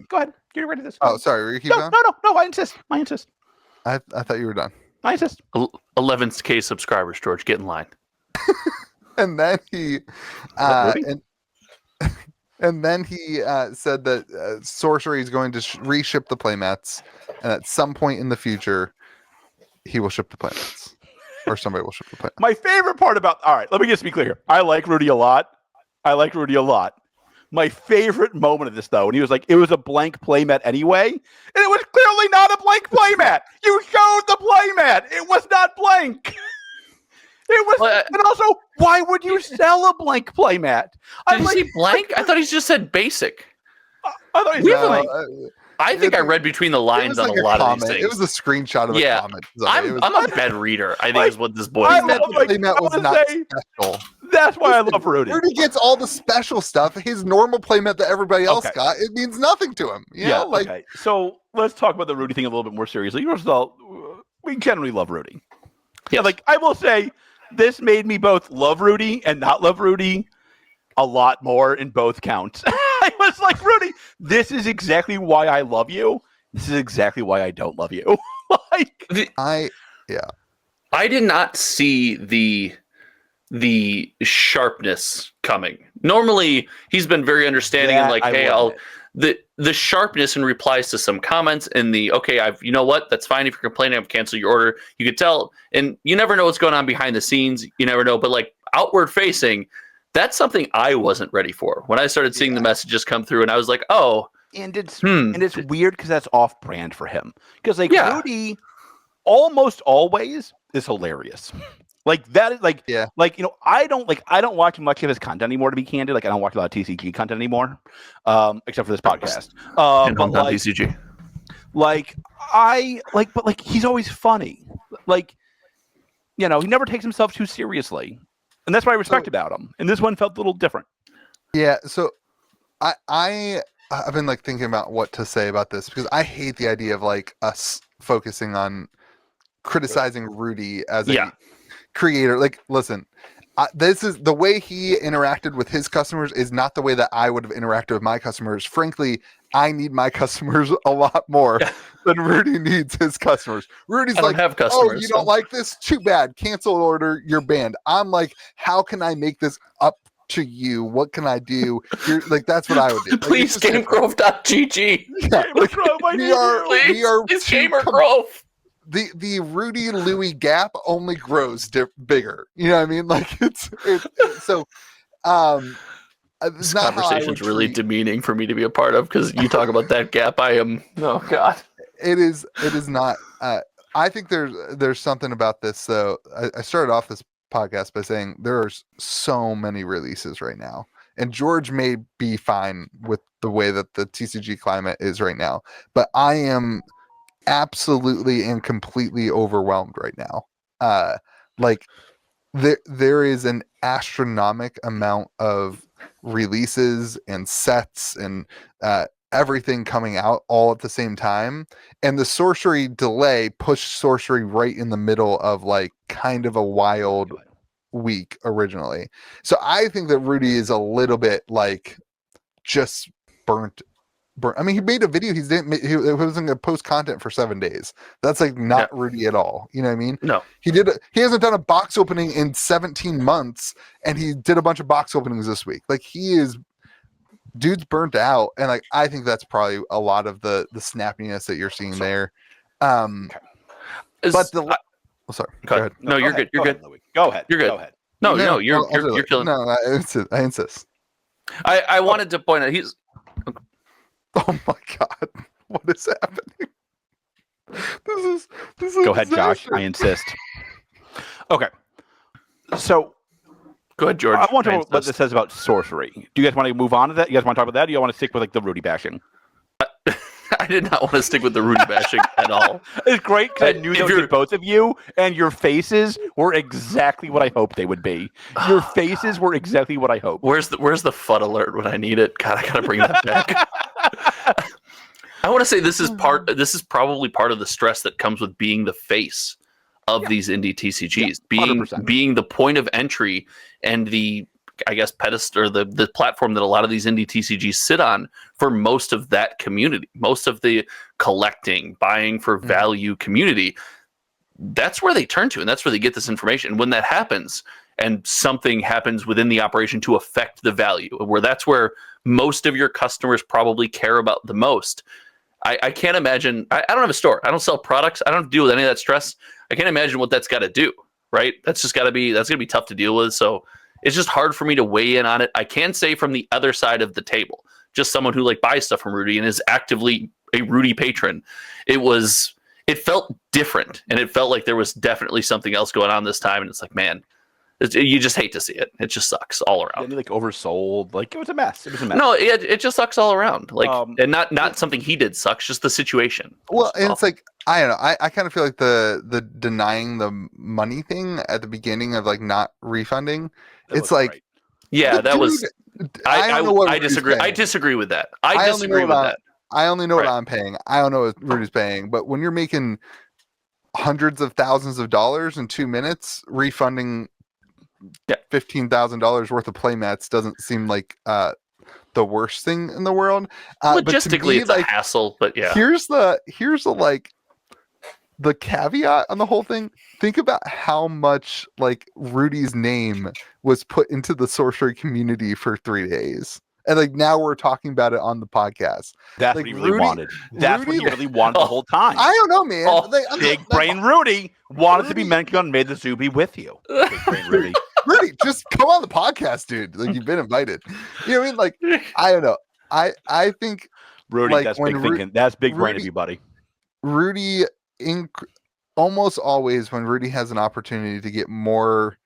Go ahead. Get ready to this. Oh, sorry. Were you keep going? No. I insist. I thought you were done. I insist. 11K subscribers, George. Get in line. And then he, and then he said that Sorcery is going to reship the playmats, and at some point in the future, he will ship the playmats, or somebody will ship the playmats. My favorite part about let me just be clear. I like Rudy a lot. My favorite moment of this, though, when he was like, it was a blank playmat anyway, and it was clearly not a blank playmat. You showed the playmat. It was not blank. It was, and also, why would you sell a blank playmat? Did you see blank? I thought he just said basic. I thought he said blank. I think I read between the lines on a lot of these things. It was a screenshot of a comment. I'm a bad reader. I think is what this boy said. The playmat was not special. That's why I love Rudy. Rudy gets all the special stuff. His normal playmat that everybody else got, it means nothing to him. You know? Okay. So let's talk about the Rudy thing a little bit more seriously. First of all, we generally love Rudy. Yeah, like I will say, this made me both love Rudy and not love Rudy a lot more in both counts. I was like, Rudy, this is exactly why I love you. This is exactly why I don't love you. I did not see the sharpness coming. Normally, he's been very understanding and like, hey, the sharpness in replies to some comments and you know what, that's fine if you're complaining, I've canceled your order. You could tell, and you never know what's going on behind the scenes. You never know, but like outward facing, that's something I wasn't ready for when I started seeing the messages come through, and I was like, oh. And it's weird because that's off brand for him. Because Rudy almost always is hilarious. Like that is like I don't watch much of his content anymore, to be candid. Like I don't watch a lot of TCG content anymore, except for this podcast. And on TCG. But he's always funny. Like, he never takes himself too seriously. And that's what I respect about him. And this one felt a little different. Yeah, so I've been like thinking about what to say about this because I hate the idea of like us focusing on criticizing Rudy as a creator. Like, listen, this is the way he interacted with his customers is not the way that I would have interacted with my customers. Frankly, I need my customers a lot more than Rudy needs his customers. Rudy's like, oh, you don't like this? Too bad. Cancel order. You're banned. I'm like, how can I make this up to you? What can I do? Like, that's what I would do. Please, GameGrove.gg. Yeah, we are Gamer Grove. The Rudy Louie gap only grows bigger. You know what I mean? Like it's so. This conversation's really demeaning for me to be a part of because you talk about that gap. I am. Oh God. It is not. I think there's something about this. So I started off this podcast by saying there's so many releases right now, and George may be fine with the way that the TCG climate is right now, but I am absolutely and completely overwhelmed right now. Like there is an astronomical amount of releases and sets and everything coming out all at the same time, and the Sorcery delay pushed Sorcery right in the middle of like kind of a wild week originally. So I think that Rudy is a little bit like just burnt. I mean, he made a video. He wasn't gonna post content for 7 days. That's like not Rudy at all. You know what I mean? No. He hasn't done a box opening in 17 months, and he did a bunch of box openings this week. Like dude's burnt out, and like I think that's probably a lot of the snappiness that you're seeing there. Sorry. Go ahead. No, you're good. You're good. Go ahead. You're good. Go ahead. No, you're killing. No, I insist. I wanted to point out he's. Oh my God! What is happening? This is. Go ahead, Josh. I insist. Okay. So, go ahead, George. I want to know what this says about Sorcery. Do you guys want to move on to that? You guys want to talk about that? Or do you want to stick with like the Rudy bashing? I did not want to stick with the Rudy bashing at all. It's great because I knew that was both of you, and your faces were exactly what I hoped they would be. Your faces were exactly what I hoped. Where's the FUD alert when I need it? God, I gotta bring that back. I want to say this is probably part of the stress that comes with being the face of these indie TCGs, being the point of entry and the, I guess, pedestal or the platform that a lot of these indie TCGs sit on for most of that community, most of the collecting, buying for value community. That's where they turn to, and that's where they get this information. And when that happens, and something happens within the operation to affect the value, where that's where most of your customers probably care about the most. I can't imagine. I don't have a store. I don't sell products. I don't deal with any of that stress. I can't imagine what that's got to do. Right? That's going to be tough to deal with. So it's just hard for me to weigh in on it. I can say from the other side of the table, just someone who like buys stuff from Rudy and is actively a Rudy patron, it felt different, and it felt like there was definitely something else going on this time. And it's like, man, you just hate to see it. It just sucks all around. Like oversold. Like it was a mess. No, it just sucks all around. Like, and not something he did sucks, just the situation. Well, and it's like, I don't know. I kind of feel like the denying the money thing at the beginning of like not refunding. It's like, right. Yeah, that was. I disagree. Paying. I disagree with that. I disagree with that. I only know what I'm paying. I don't know what Rudy's paying. But when you're making hundreds of thousands of dollars in 2 minutes, refunding $15,000 worth of playmats doesn't seem like the worst thing in the world. Logistically, it's like a hassle, but yeah. Here's the like the caveat on the whole thing, think about how much like Rudy's name was put into the sorcery community for 3 days. And like now we're talking about it on the podcast. That's like, what he really wanted. That's Rudy, what he really wanted the whole time. I don't know, man. Oh, Big brain Rudy wanted to be mentioned on MTZBWY with you. Big brain Rudy. Rudy, just come on the podcast, dude. Like you've been invited. You know what I mean? Like, I don't know. I think Rudy, like, that's when big thinking. That's big brain Rudy- of you, buddy. Rudy almost always when Rudy has an opportunity to get more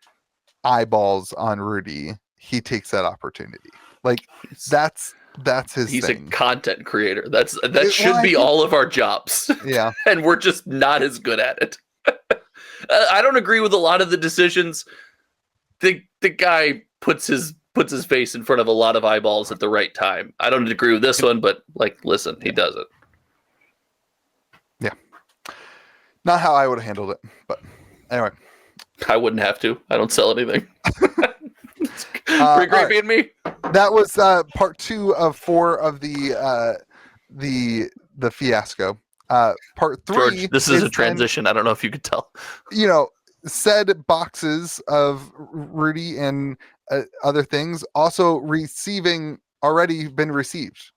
eyeballs on Rudy, he takes that opportunity. Like that's his He's thing. a content creator. That should well, I be think- all of our jobs. Yeah. And we're just not as good at it. I don't agree with a lot of the decisions. The guy puts his face in front of a lot of eyeballs at the right time. I don't agree with this one, but like, listen, he does it. Yeah. Not how I would have handled it, but anyway. I wouldn't have to. I don't sell anything. Pretty great right. being me. That was part 2 of 4 of the fiasco. Part 3. George, this is a then, transition. I don't know if you could tell. Said boxes of Rudy and other things also already been received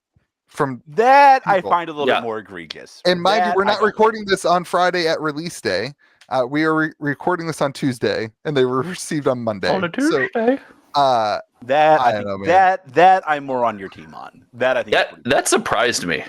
from That people. I find a little Yeah. bit more egregious. And mind you, That we're I not don't recording this on Friday at release day. We are recording this on Tuesday, and they were received on Monday. On a Tuesday. So, That I I don't think know, man. that I'm more on your team on. That I think is pretty- That surprised me.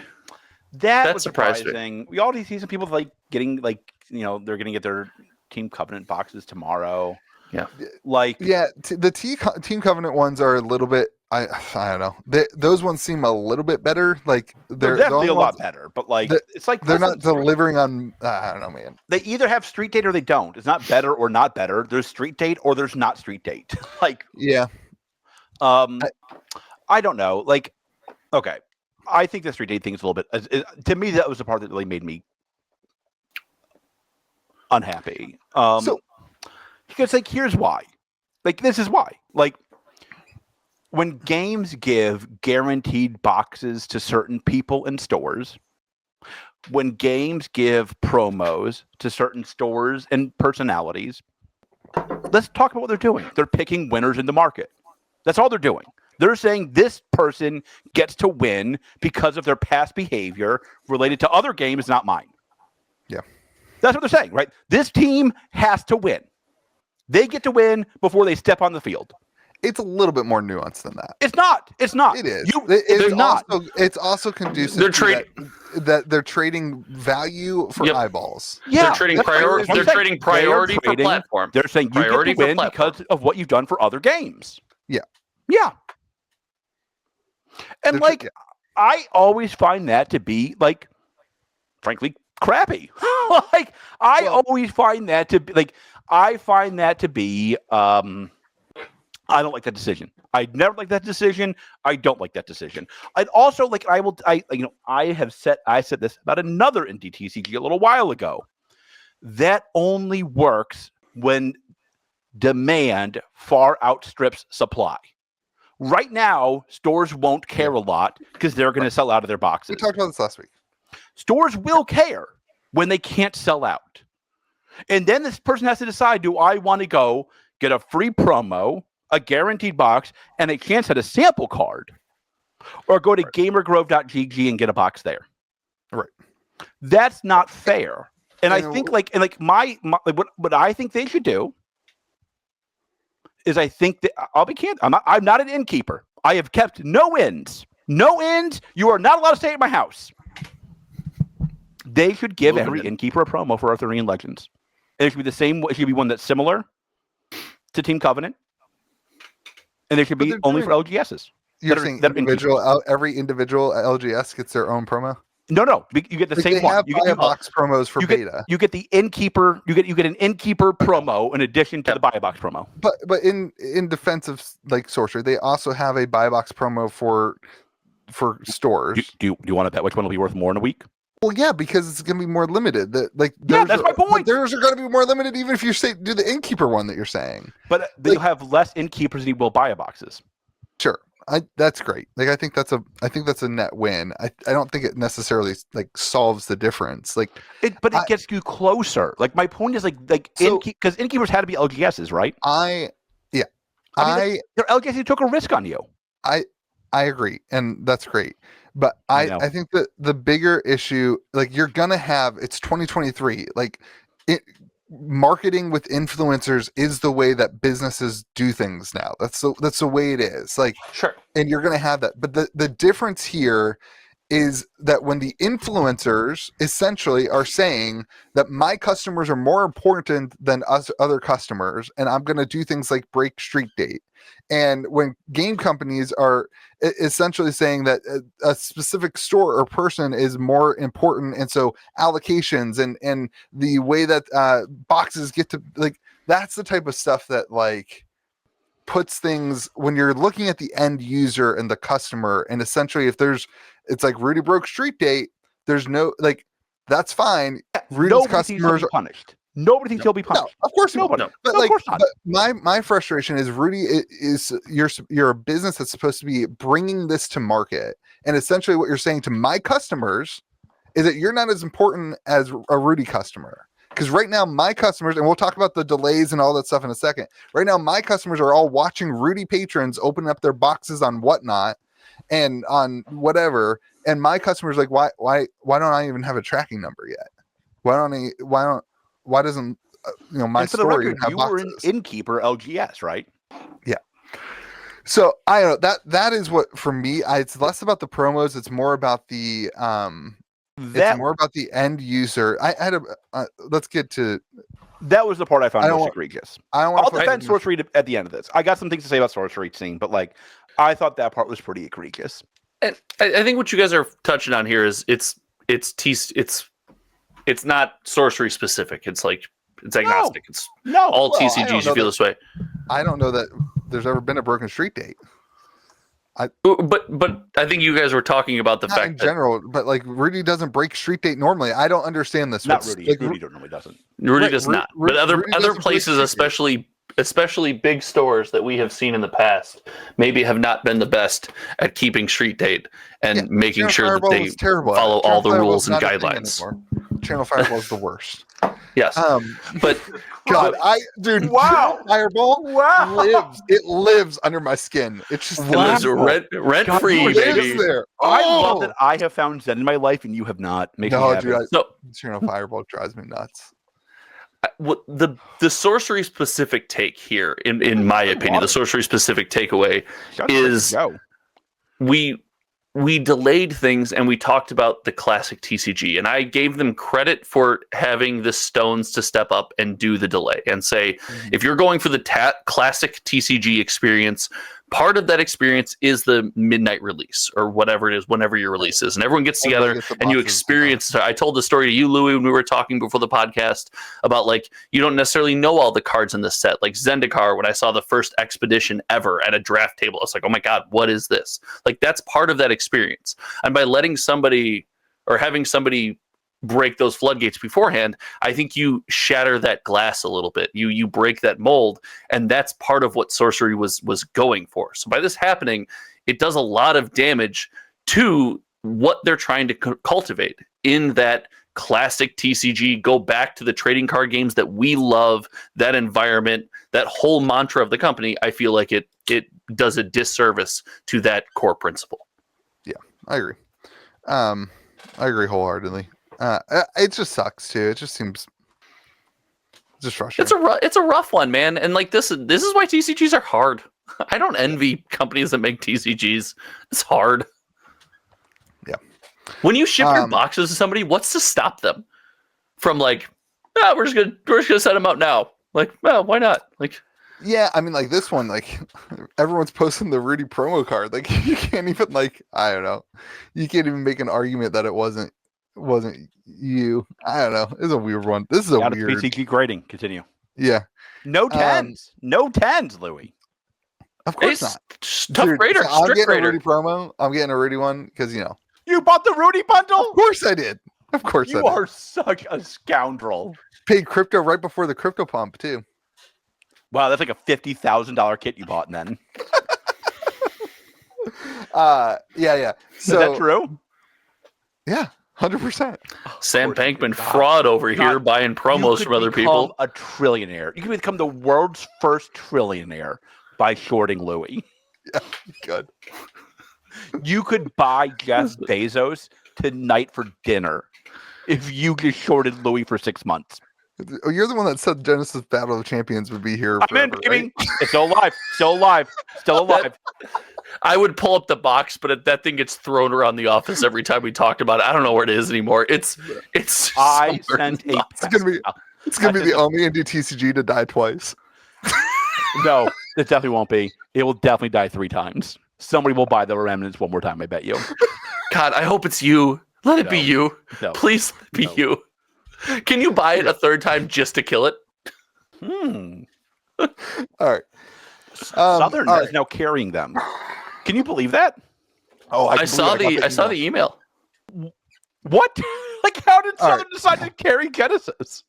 that was surprised me. surprising. We already see some people like getting like they're going to get their Team Covenant boxes tomorrow. Yeah. Like yeah, the Team Covenant ones are a little bit. I don't know. Those ones seem a little bit better. Like they're the definitely a only lot ones- better. But like it's like They're not listen, delivering on. I don't know, man. They either have street date or they don't. It's not better or not better. There's street date or there's not street date. Like Yeah. I don't know. Like, okay, I think the street date thing is a little bit. To me, that was the part that really made me unhappy. Because like, here's why. Like, this is why. Like, when games give guaranteed boxes to certain people in stores, when games give promos to certain stores and personalities, let's talk about what they're doing. They're picking winners in the market. That's all they're doing. They're saying this person gets to win because of their past behavior related to other games, not mine. Yeah. That's what they're saying, right? This team has to win. They get to win before they step on the field. It's a little bit more nuanced than that. It's not. It's not. It is. They're not. It's also conducive They're to trading. that they're trading value for Yep. eyeballs. Yeah, They're trading that's what priority. I'm They're saying. trading priority for trading- platform. They're saying you Priority get to for win platform. because of what you've done for other games. Yeah. Yeah. And They're like, I always find that to be like, frankly, crappy. Like, I always find that to be like, I find that to be, I don't like that decision. I never like that decision. I don't like that decision. I'd also like, I said this about another indie TCG a little while ago. That only works when demand far outstrips supply. Right now, stores won't care a lot because they're going to sell out of their boxes. We talked about this last week. Stores will care when they can't sell out. And then this person has to decide, do I want to go get a free promo, a guaranteed box, and a chance at a sample card, or go to gamergrove.gg and get a box there? Right. That's not fair. And I And think what I think they should do is I think that I'll be candid. I'm not an innkeeper. I have kept no inns. No inns. You are not allowed to stay at my house. They should give every innkeeper a promo for Arthurian Legends. And it should be the same. It should be one that's similar to Team Covenant. And it should be only for LGSs. You're saying every individual LGS gets their own promo? No. You get the same they one. Have You get box promos for beta. You get the innkeeper. You get an innkeeper promo in addition to the buy box promo. But in defense of like Sorcery, they also have a buy box promo for stores. Do you want to bet which one will be worth more in a week? Well, yeah, because it's going to be more limited. That's my point. Theirs are going to be more limited, even if you do the innkeeper one that you're saying. But you'll have less innkeepers than you will buy boxes. Sure, That's great. Like I think that's a net win. I don't think it necessarily like solves the difference. Like it gets you closer. Like my point is because innkeepers had to be LGSs, right? They're LGS who took a risk on you. I agree, and that's great. But I think that the bigger issue, like you're gonna have, it's 2023. Like marketing with influencers is the way that businesses do things now. That's the way it is. Like sure, and you're gonna have that. But the difference here is that when the influencers essentially are saying that my customers are more important than us other customers, and I'm going to do things like break street date. And when game companies are essentially saying that a specific store or person is more important, and so allocations and the way that boxes get to, like, that's the type of stuff that like puts things, when you're looking at the end user and the customer, and essentially if there's, it's like Rudy broke street date, there's no, like, that's fine. Rudy's customers are punished. Nobody thinks he'll be punished. No, of course nobody. No. But like, but my frustration is Rudy is you're a business that's supposed to be bringing this to market, and essentially what you're saying to my customers is that you're not as important as a Rudy customer. Because right now, my customers, and we'll talk about the delays and all that stuff in a second. Right now, my customers are all watching Rudy patrons open up their boxes on Whatnot and on whatever. And my customers like, why don't I even have a tracking number yet? Why doesn't my store even have you boxes? Were an innkeeper LGS, right? Yeah. So I don't know, that is what, for me, it's less about the promos. It's more about the it's more about the end user. I had let's get to. That was the part I found most egregious. I'll defend Sorcery at the end of this. I got some things to say about Sorcery scene, but like, I thought that part was pretty egregious. And I think what you guys are touching on here is it's not Sorcery specific. It's like it's agnostic. It's all TCGs you feel this way. I don't know that there's ever been a broken street date. But I think you guys were talking about the fact in general, but like Rudy doesn't break street date normally. I don't understand this. Not Rudy. Like, Rudy normally doesn't. Rudy does not. But other places, especially big stores that we have seen in the past, maybe have not been the best at keeping street date and making sure that they follow all the rules and guidelines. Channel Fireball is the worst. Yes, but God, wow, Fireball lives under my skin. It's just lives rent free, baby. There. I love that I have found Zen in my life and you have not. Channel Fireball drives me nuts. The Sorcery specific take here, in my opinion, the Sorcery specific takeaway is we delayed things and we talked about the classic TCG, and I gave them credit for having the stones to step up and do the delay and say, if you're going for the classic TCG experience, part of that experience is the midnight release or whatever it is, whenever your release is, and everyone gets together and you experience. I told the story to you, Louis, when we were talking before the podcast about like, you don't necessarily know all the cards in the set. Like Zendikar, when I saw the first expedition ever at a draft table, I was like, oh my God, what is this? Like, that's part of that experience. And by letting somebody or having somebody break those floodgates beforehand, I think you shatter that glass a little bit. You break that mold, and that's part of what Sorcery was going for. So by this happening, it does a lot of damage to what they're trying to cultivate in that classic TCG. Go back to the trading card games that we love, that environment, that whole mantra of the company. I feel like it does a disservice to that core principle. Yeah, I agree. I agree wholeheartedly. It just sucks too. It just seems just frustrating. It's a rough one, man. And like this is why TCGs are hard. I don't envy companies that make TCGs. It's hard. Yeah. When you ship your boxes to somebody, what's to stop them from like, we're just gonna set them out now? Like, well, why not? Like, yeah, I mean, like this one, like everyone's posting the Rudy promo card. Like you can't even I don't know. You can't even make an argument that it wasn't you. I don't know. It's a weird one. This is a weird TCG grading. Continue. Yeah. No tens. No tens, Louis. Of course not. Tough grader. So I'm getting a Rudy promo. I'm getting a Rudy one because you bought the Rudy bundle. Of course I did. Of course you are such a scoundrel. Paid crypto right before the crypto pump too. Wow, that's like a $50,000 kit you bought then. Yeah. So, Is that true? Yeah, 100%. Sam Bankman fraud over here buying promos from other people. A trillionaire. You can become the world's first trillionaire by shorting Louis. Yeah, good. You could buy Jeff Bezos tonight for dinner if you just shorted Louis for 6 months. You're the one that said Genesis Battle of Champions would be here. I'm in, forever, baby. right? It's still alive. Still alive. Still alive. I would pull up the box, but that thing gets thrown around the office every time we talked about it. I don't know where it is anymore. It's. I sent a. It's gonna be the only indie TCG to die twice. No, it definitely won't be. It will definitely die 3 times. Somebody will buy the remnants one more time. I bet you. God, I hope it's you. Let it be you. No. Please let it be you. Can you buy it a 3rd time just to kill it? All right. Southern is now carrying them. Can you believe that? Oh, I saw the email. What? Like, how did Southern decide to carry Genesis?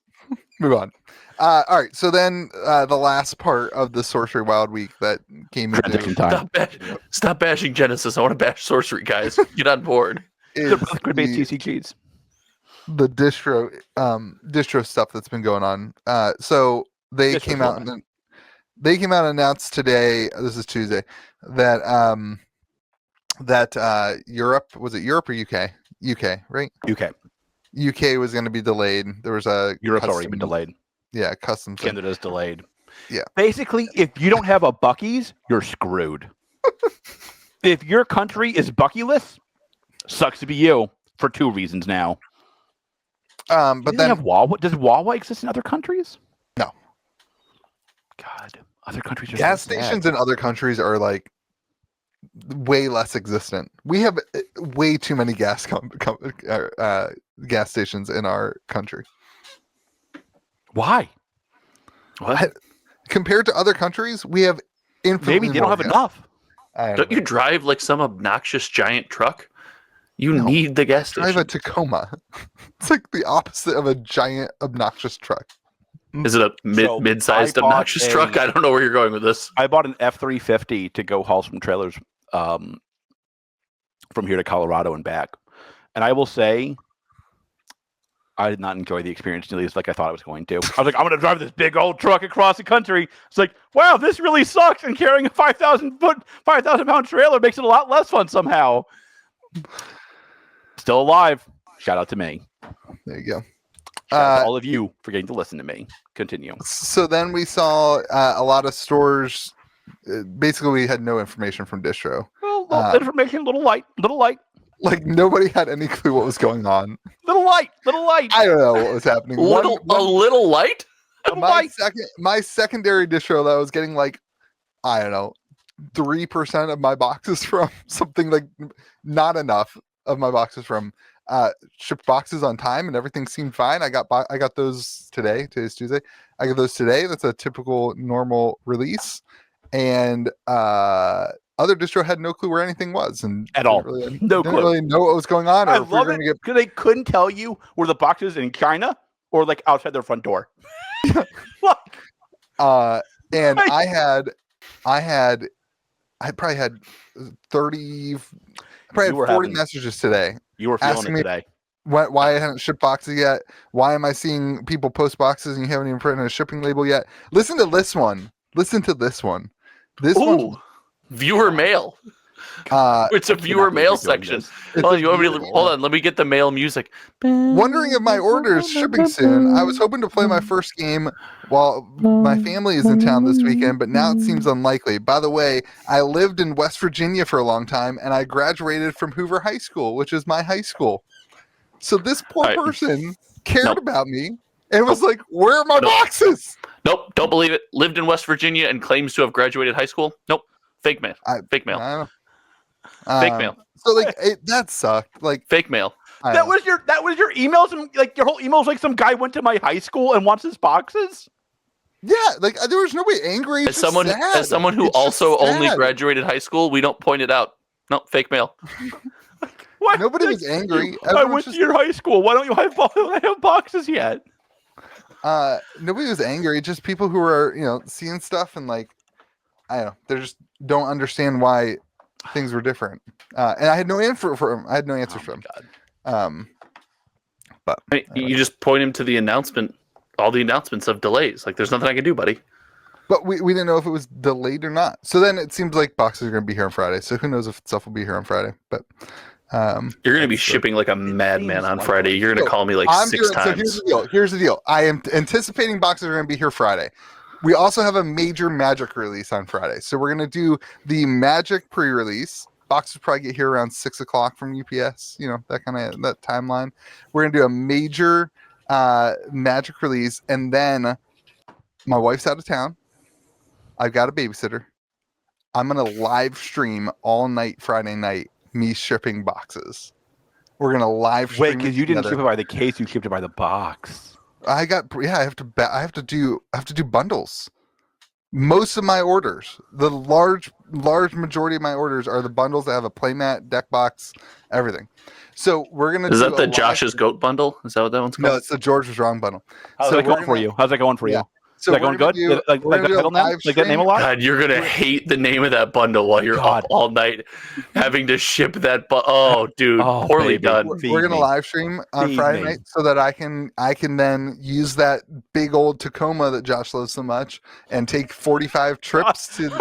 Move on. All right. So then the last part of the Sorcery Wild Week that came into time. Stop bashing Genesis. I want to bash Sorcery, guys. Get on board. The TCGs. The distro stuff that's been going on. So they came out and announced today. This is Tuesday that Europe, was it Europe or UK? UK, right? UK was going to be delayed. There was a Europe's already been delayed. Yeah, customs. Canada's delayed. Yeah. Basically, if you don't have a Buc-ee's, you're screwed. If your country is Buc-ee-less, sucks to be you for 2 reasons now. But then have Wawa. Does Wawa exist in other countries? No. God, other countries are gas so stations sad. in other countries are like way less existent. We have way too many gas stations in our country. Why? What? Compared to other countries, we have infinitely Maybe they don't have enough. Don't you drive like some obnoxious giant truck? You need the gas station. Drive a Tacoma. It's like the opposite of a giant obnoxious truck. Is it a mid-sized obnoxious truck? I don't know where you're going with this. I bought an F-350 to go haul some trailers from here to Colorado and back. And I will say, I did not enjoy the experience nearly as like I thought I was going to. I was like, I'm going to drive this big old truck across the country. It's like, wow, this really sucks. And carrying a 5,000-pound trailer makes it a lot less fun somehow. Still alive. Shout out to me. There you go. Shout out to all of you for getting to listen to me. Continue. So then we saw a lot of stores. Basically, we had no information from distro. Well, information, little light. Like nobody had any clue what was going on. Little light. I don't know what was happening. A little light. My secondary distro that I was getting like, I don't know, 3% of my boxes from, something like not enough of my boxes from shipped boxes on time, and everything seemed fine. I got those today. Today's Tuesday. I got those today. That's a typical normal release. And other distro had no clue where anything was, and at all. Didn't really know what was going on. I love it because they couldn't tell you where the box is in China or like outside their front door. And I probably had 30. I probably had 40 messages today. You were feeling it today. Why I hadn't shipped boxes yet? Why am I seeing people post boxes and you haven't even printed a shipping label yet? Listen to this one. This one. Viewer mail. It's a viewer mail section. Hold on, let me get the mail music. Wondering if my order is shipping soon. I was hoping to play my first game while my family is in town this weekend, but now it seems unlikely. By the way, I lived in West Virginia for a long time, and I graduated from Hoover High School, which is my high school. So this poor person cared about me and was like, where are my boxes? Nope, don't believe it. Lived in West Virginia and claims to have graduated high school. Nope, fake mail. Fake mail. Fake mail. So like that sucked. Like fake mail. That was your emails, and like your whole emails like some guy went to my high school and wants his boxes. Yeah, like there was nobody angry. As someone who also only graduated high school, we don't point it out. No, fake mail. What? Nobody was angry. I went to your high school. Why don't you have boxes yet? Nobody was angry. Just people who were seeing stuff and like I don't know. They just don't understand why things were different, and I had no answer for him. I had no answer for him. God. But You just point him to the announcement, all the announcements of delays. Like, there's nothing I can do, buddy. But we didn't know if it was delayed or not. So then it seems like boxes are going to be here on Friday. So who knows if stuff will be here on Friday. But you're going to be shipping like a madman on Friday. You're going to call me like six times. So here's the deal. I am anticipating boxes are going to be here Friday. We also have a major Magic release on Friday. So we're going to do the Magic pre-release. Boxes probably get here around 6 o'clock from UPS. You know, that timeline. We're going to do a major Magic release. And then my wife's out of town. I've got a babysitter. I'm going to live stream all night Friday night, me shipping boxes. We're going to live stream. Wait, because you didn't ship it by the case, you shipped it by the box. I have to do bundles. Most of my orders, the large majority of my orders are the bundles that have a playmat, deck box, everything. So we're going to Is that the Josh's Goat bundle? Is that what that one's called? No, it's the George was Wrong bundle. How's that going for you? How's that going for you? So is that going good? Like that name a lot? God, you're gonna hate the name of that bundle while you're up all night having to ship that. Oh, dude, poorly done. We're gonna live stream on Friday night so that I can then use that big old Tacoma that Josh loves so much and take 45 trips to.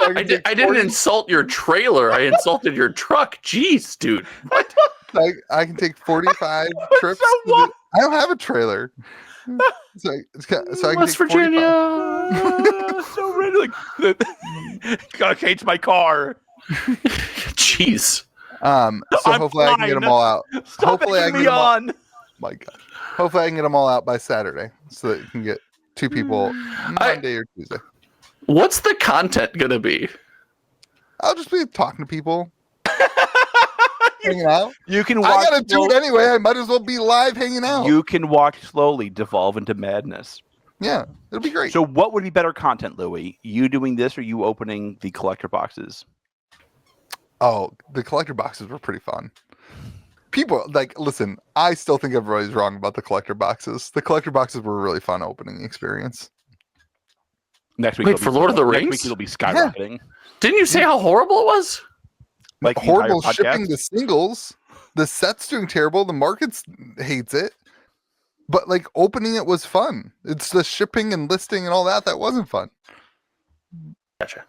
I didn't insult your trailer. I insulted your truck. Jeez, dude. What? I can take 45 trips. I don't have a trailer. So I can West take Virginia. So ready, gotta change my car. Jeez. So hopefully I can get them all out. Hopefully I can get them all. My God. Hopefully I can get them all out by Saturday so that you can get 2 people Monday or Tuesday. What's the content gonna be? I'll just be talking to people, hanging out. You can. Watch I gotta do it anyway. I might as well be live hanging out. You can watch slowly devolve into madness. Yeah, it'll be great. So, what would be better content, Louis? You doing this, or you opening the collector boxes? Oh, the collector boxes were pretty fun. People listen. I still think everybody's wrong about the collector boxes. The collector boxes were a really fun opening experience. Next week, wait, for Lord of the Rings, next week it'll be skyrocketing. Yeah. Didn't you say how horrible it was? Like horrible shipping the singles. The set's doing terrible. The market hates it. But opening it was fun. It's the shipping and listing and all that wasn't fun. Gotcha.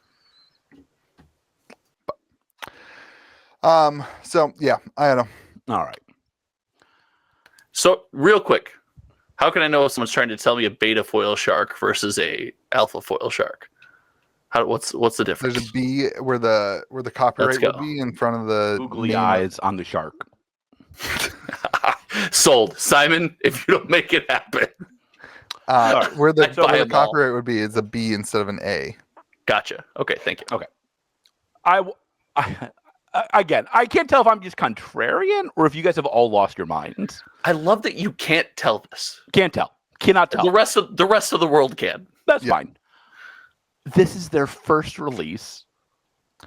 So yeah, I don't know. All right. So real quick, how can I know if someone's trying to tell me a beta foil shark versus a alpha foil shark? What's the difference? There's a B where the copyright would be in front of the googly eyes on the shark. Sold, Simon. If you don't make it happen, where the copyright would be is a B instead of an A. Gotcha. Okay, thank you. Okay. Again, I can't tell if I'm just contrarian or if you guys have all lost your minds. I love that you can't tell this. Can't tell. Cannot tell. The rest of the world can. That's fine. This is their first release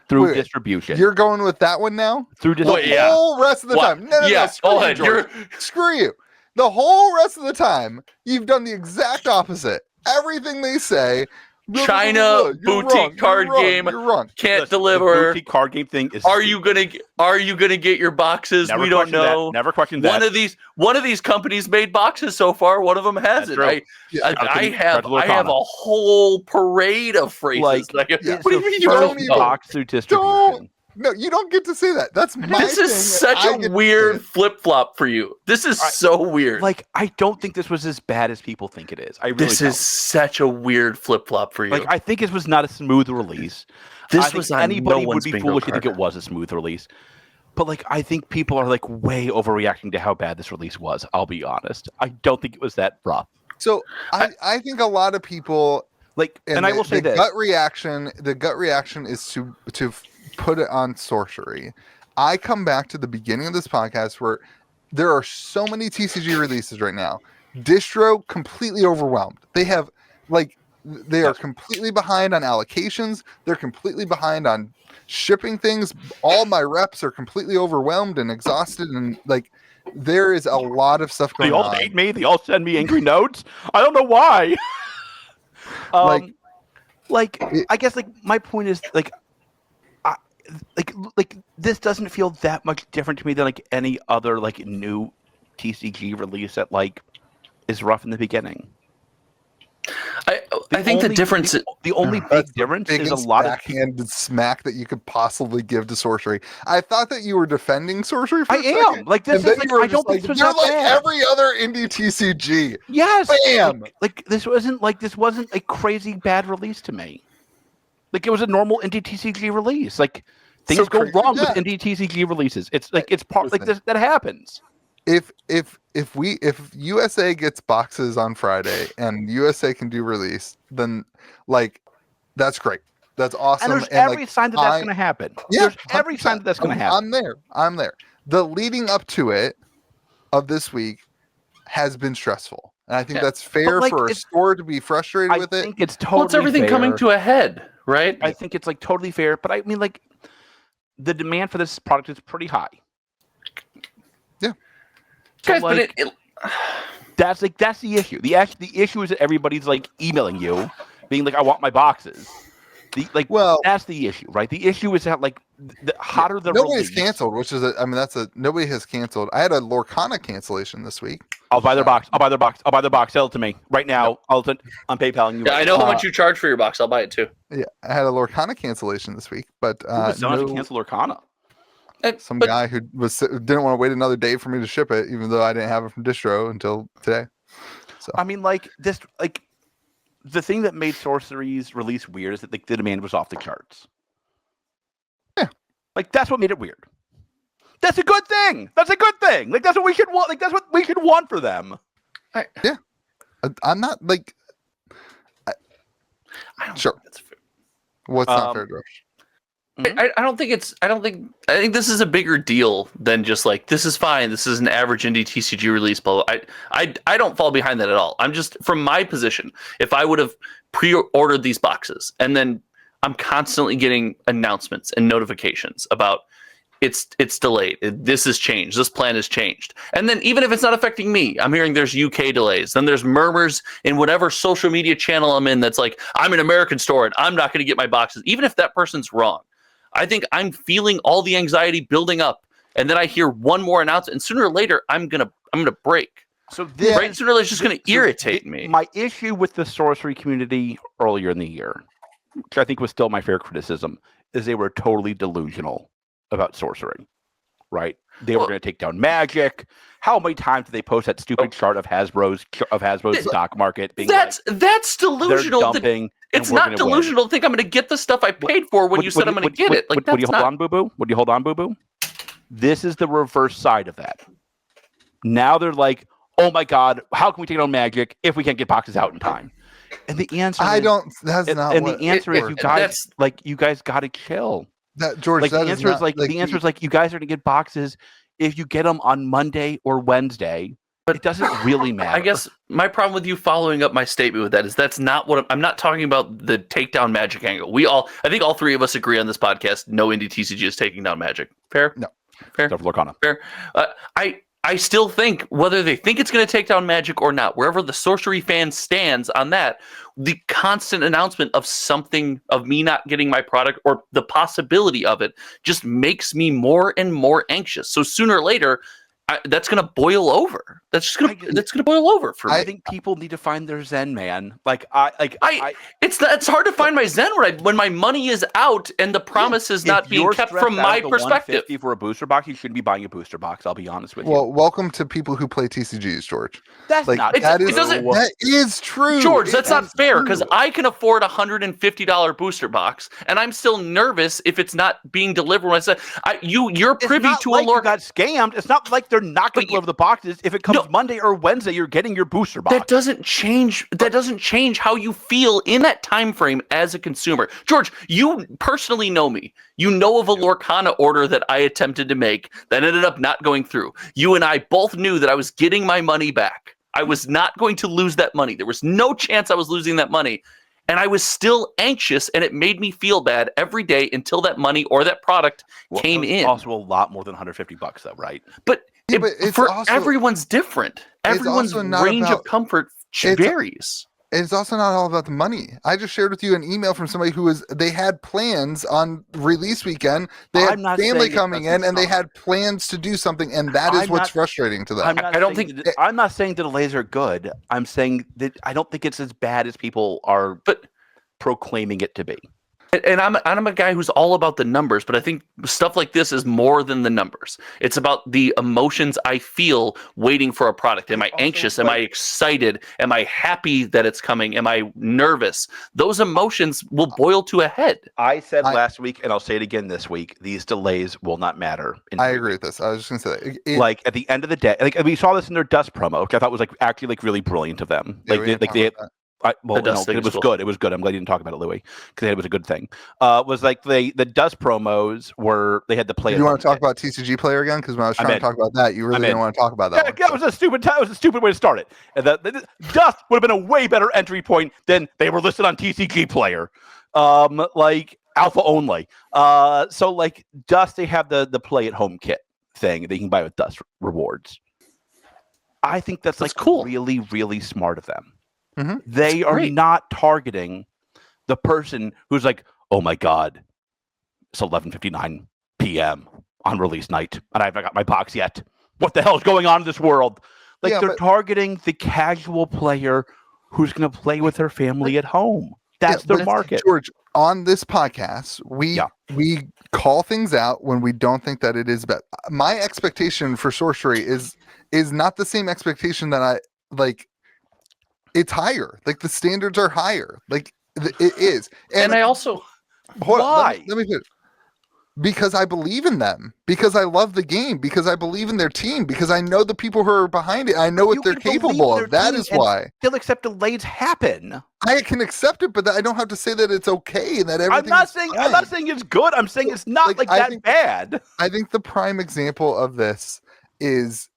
through distribution. You're going with that one now? Through distribution. The whole rest of the time. No. Screw you. The whole rest of the time, you've done the exact opposite. Everything they say. China boutique card game can't deliver. Boutique card game thing is. Are you gonna get your boxes? We don't know. Never question that. One of these companies made boxes so far. One of them hasn't. I have a whole parade of phrases. What do you mean you don't know? Box through distribution. No, you don't get to say that. That's my This is such a weird flip-flop for you. This is so weird. I don't think this was as bad as people think it is. This is such a weird flip-flop for you. I think it was not a smooth release. Anybody would be foolish to think it was a smooth release. But I think people are way overreacting to how bad this release was. I'll be honest. I don't think it was that rough. So I think a lot of people and I will say this. The gut reaction is to put it on Sorcery. I come back to the beginning of this podcast where there are so many TCG releases right now. Distro completely overwhelmed. They have they are completely behind on allocations. They're completely behind on shipping things. All my reps are completely overwhelmed and exhausted, and there is a lot of stuff going They all on. hate me. They all send me angry notes. I don't know why. I guess like my point is like this doesn't feel that much different to me than like any other like new TCG release that like is rough in the beginning. I think the difference. The only big difference is a lot of backhanded smack that you could possibly give to Sorcery. I thought that you were defending Sorcery. I am like this is like I don't think they're like every other indie TCG. Yes, bam. Like this wasn't a crazy bad release to me. Like it was a normal indie TCG release. Like things go wrong with indie TCG releases. It's like it's part like this that happens. If USA gets boxes on Friday and USA can do release, then like that's great. That's awesome. And there's every sign that that's going to happen. Yeah, there's every sign that that's going to happen. I'm there. The leading up to it of this week has been stressful, and I think that's fair for a store to be frustrated with it. I think it's totally it's everything fair. coming to a head, right? I think it's like totally fair, but I mean like the demand for this product is pretty high. Yeah. Guys, like, but that's the issue. The issue is that everybody's like emailing you, being like, "I want my boxes." That's the issue, right? The issue is that like the hotter the nobody's release, canceled, which is nobody has canceled. I had a Lorcana cancellation this week. I'll buy their box. Sell it to me right now. I'm PayPaling you. Yeah, I know how much you charge for your box. I'll buy it too. Yeah, I had a Lorcana cancellation this week, but who was to cancel Lorcana? Guy who didn't want to wait another day for me to ship it, even though I didn't have it from distro until today. So I mean, like this, like the thing that made Sorcery's release weird is that like the demand was off the charts. Yeah, like that's what made it weird. That's a good thing. That's a good thing. Like that's what we should want. Like that's what we should want for them. Yeah, I'm not like. I don't sure. think that's fair. What's not fair, Josh? I think this is a bigger deal than just like this is fine. This is an average indie TCG release. But I don't fall behind that at all. I'm just from my position. If I would have pre-ordered these boxes and then I'm constantly getting announcements and notifications about it's delayed. This has changed. This plan has changed. And then even if it's not affecting me, I'm hearing there's UK delays. Then there's murmurs in whatever social media channel I'm in that's like I'm an American store and I'm not going to get my boxes, even if that person's wrong. I think I'm feeling all the anxiety building up, and then I hear one more announcement, and sooner or later I'm gonna break. So this, right? Sooner or later it's just gonna irritate me. My issue with the Sorcery community earlier in the year, which I think was still my fair criticism, is they were totally delusional about Sorcery. Right? They were going to take down Magic. How many times did they post that stupid chart of Hasbro's stock market? Being that's delusional. It's not delusional to think I'm going to get the stuff I paid for when you said I'm going to get it. Like, would you hold on, boo-boo? Would you hold on, boo-boo? This is the reverse side of that. Now they're like, oh my God, how can we take down Magic if we can't get boxes out in time? And the answer the answer is you guys got to chill. That George, like that the answer is like you guys are gonna get boxes if you get them on Monday or Wednesday, but it doesn't really matter. I guess my problem with you following up my statement with that is that's not what I'm not talking about. The takedown Magic angle. I think all three of us agree on this podcast. No indie TCG is taking down Magic. Fair? No. Fair. Lorcana. Fair. I still think whether they think it's going to take down Magic or not, wherever the Sorcery fan stands on that, the constant announcement of something of me not getting my product or the possibility of it just makes me more and more anxious. So sooner or later, that's going to boil over. That's going to boil over for me. I think people need to find their zen, man. It's hard to find my zen when my money is out and the promise is not being kept from my perspective. For a booster box, you shouldn't be buying a booster box. I'll be honest with you. Well, welcome to people who play TCGs, George. That's not. That is true, George. That's not fair because I can afford a $150 booster box, and I'm still nervous if it's not being delivered. When I said you're privy to a lore. You got scammed. It's not like they're not going to deliver the boxes. If it comes Monday or Wednesday, you're getting your booster box. That doesn't change. That doesn't change how you feel in that time frame as a consumer. George, you personally know me. You know of a Lorcana order that I attempted to make that ended up not going through. You and I both knew that I was getting my money back. I was not going to lose that money. There was no chance I was losing that money. And I was still anxious, and it made me feel bad every day until that money or that product came in. Also, a lot more than $150, though, right? But Yeah, but it's for also, everyone's different. Everyone's also not range about- of comfort it's- varies. It's also not all about the money. I just shared with you an email from somebody they had plans on release weekend. They had family coming in and they had plans to do something. And that is what's frustrating to them. I'm not saying the delays are good. I'm saying that I don't think it's as bad as people are proclaiming it to be. And I'm a guy who's all about the numbers, but I think stuff like this is more than the numbers. It's about the emotions I feel waiting for a product. Am I anxious? Am I excited? Am I happy that it's coming? Am I nervous? Those emotions will boil to a head. I said last week, and I'll say it again this week, these delays will not matter. I agree with this. I was just going to say that. Like, at the end of the day, like we saw this in their Dust promo, which I thought was actually really brilliant of them. Yeah, It was good. It was good. I'm glad you didn't talk about it, Louis, because it was a good thing. Was like the Dust promos were they had the play. Do you want to talk about TCG Player again? Because when I was trying to talk about that, you really didn't want to talk about that. Yeah, it was a stupid way to start it. And the Dust would have been a way better entry point than they were listed on TCG Player, like alpha only. So like Dust, they have the play at home kit thing that you can buy with Dust rewards. I think that's cool. Really, really smart of them. Mm-hmm. They are not targeting the person who's like, oh my God, it's 11:59 p.m. on release night, and I haven't got my box yet. What the hell is going on in this world? They're targeting the casual player who's going to play with their family at home. That's their market. George, on this podcast, we call things out when we don't think that it is bad. My expectation for Sorcery is not the same expectation that I like. It's higher. Like the standards are higher. Like it is. And I also why? Let me put it. Because I believe in them. Because I love the game. Because I believe in their team. Because I know the people who are behind it. I know what they're capable of. That is why. Still accept delays happen. I can accept it, but I don't have to say that it's okay and that everything. I'm not saying it's good. I'm saying it's not that bad. I think the prime example of this is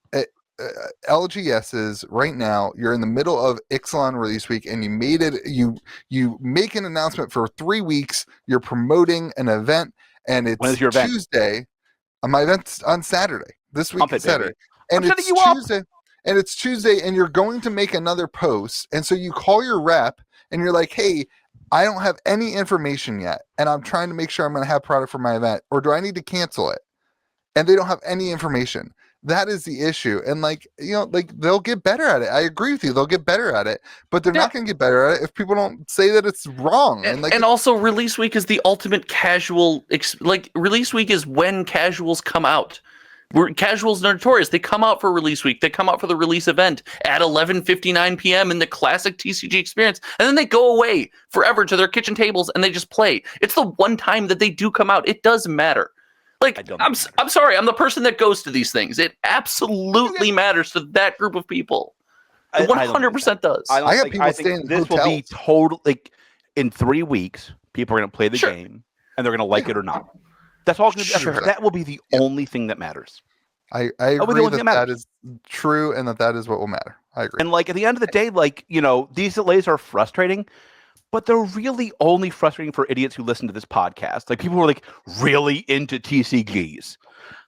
LGS's right now. You're in the middle of Ixalan release week, and you made it. You make an announcement for 3 weeks. You're promoting an event, and it's Tuesday. My event's on Saturday. This week is Saturday, and it's Tuesday. And it's Tuesday, and you're going to make another post, and so you call your rep, and you're like, "Hey, I don't have any information yet, and I'm trying to make sure I'm going to have product for my event, or do I need to cancel it?" And they don't have any information. That is the issue. And they'll get better at it. I agree with you. They'll get better at it, but they're not going to get better at it if people don't say that it's wrong. And also release week is the ultimate casual, release week is when casuals come out. Casuals are notorious. They come out for release week. They come out for the release event at 11:59 p.m. in the classic TCG experience. And then they go away forever to their kitchen tables and they just play. It's the one time that they do come out. It does matter. I'm sorry, I'm the person that goes to these things. It absolutely matters to that group of people. It 100% does. I got people staying in this hotels. Will be total in 3 weeks. People are going to play the game, and they're going to like it or not. That's all. That will be the only thing that matters. I agree that is true, and that is what will matter. I agree. And at the end of the day, these delays are frustrating. But they're really only frustrating for idiots who listen to this podcast. Like people who are really into TCGs.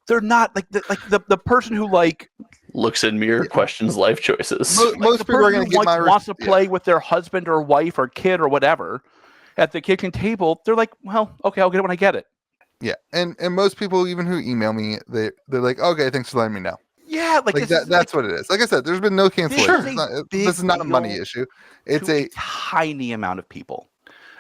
They're not the person who looks in mirror, questions life choices. Most people are going to get wants to play with their husband or wife or kid or whatever at the kitchen table. They're like, well, okay, I'll get it when I get it. Yeah, and most people even who email me, they're like, okay, thanks for letting me know. Yeah, that's what it is. Like I said, there's been no cancellation. This is not a money issue. It's a tiny amount of people.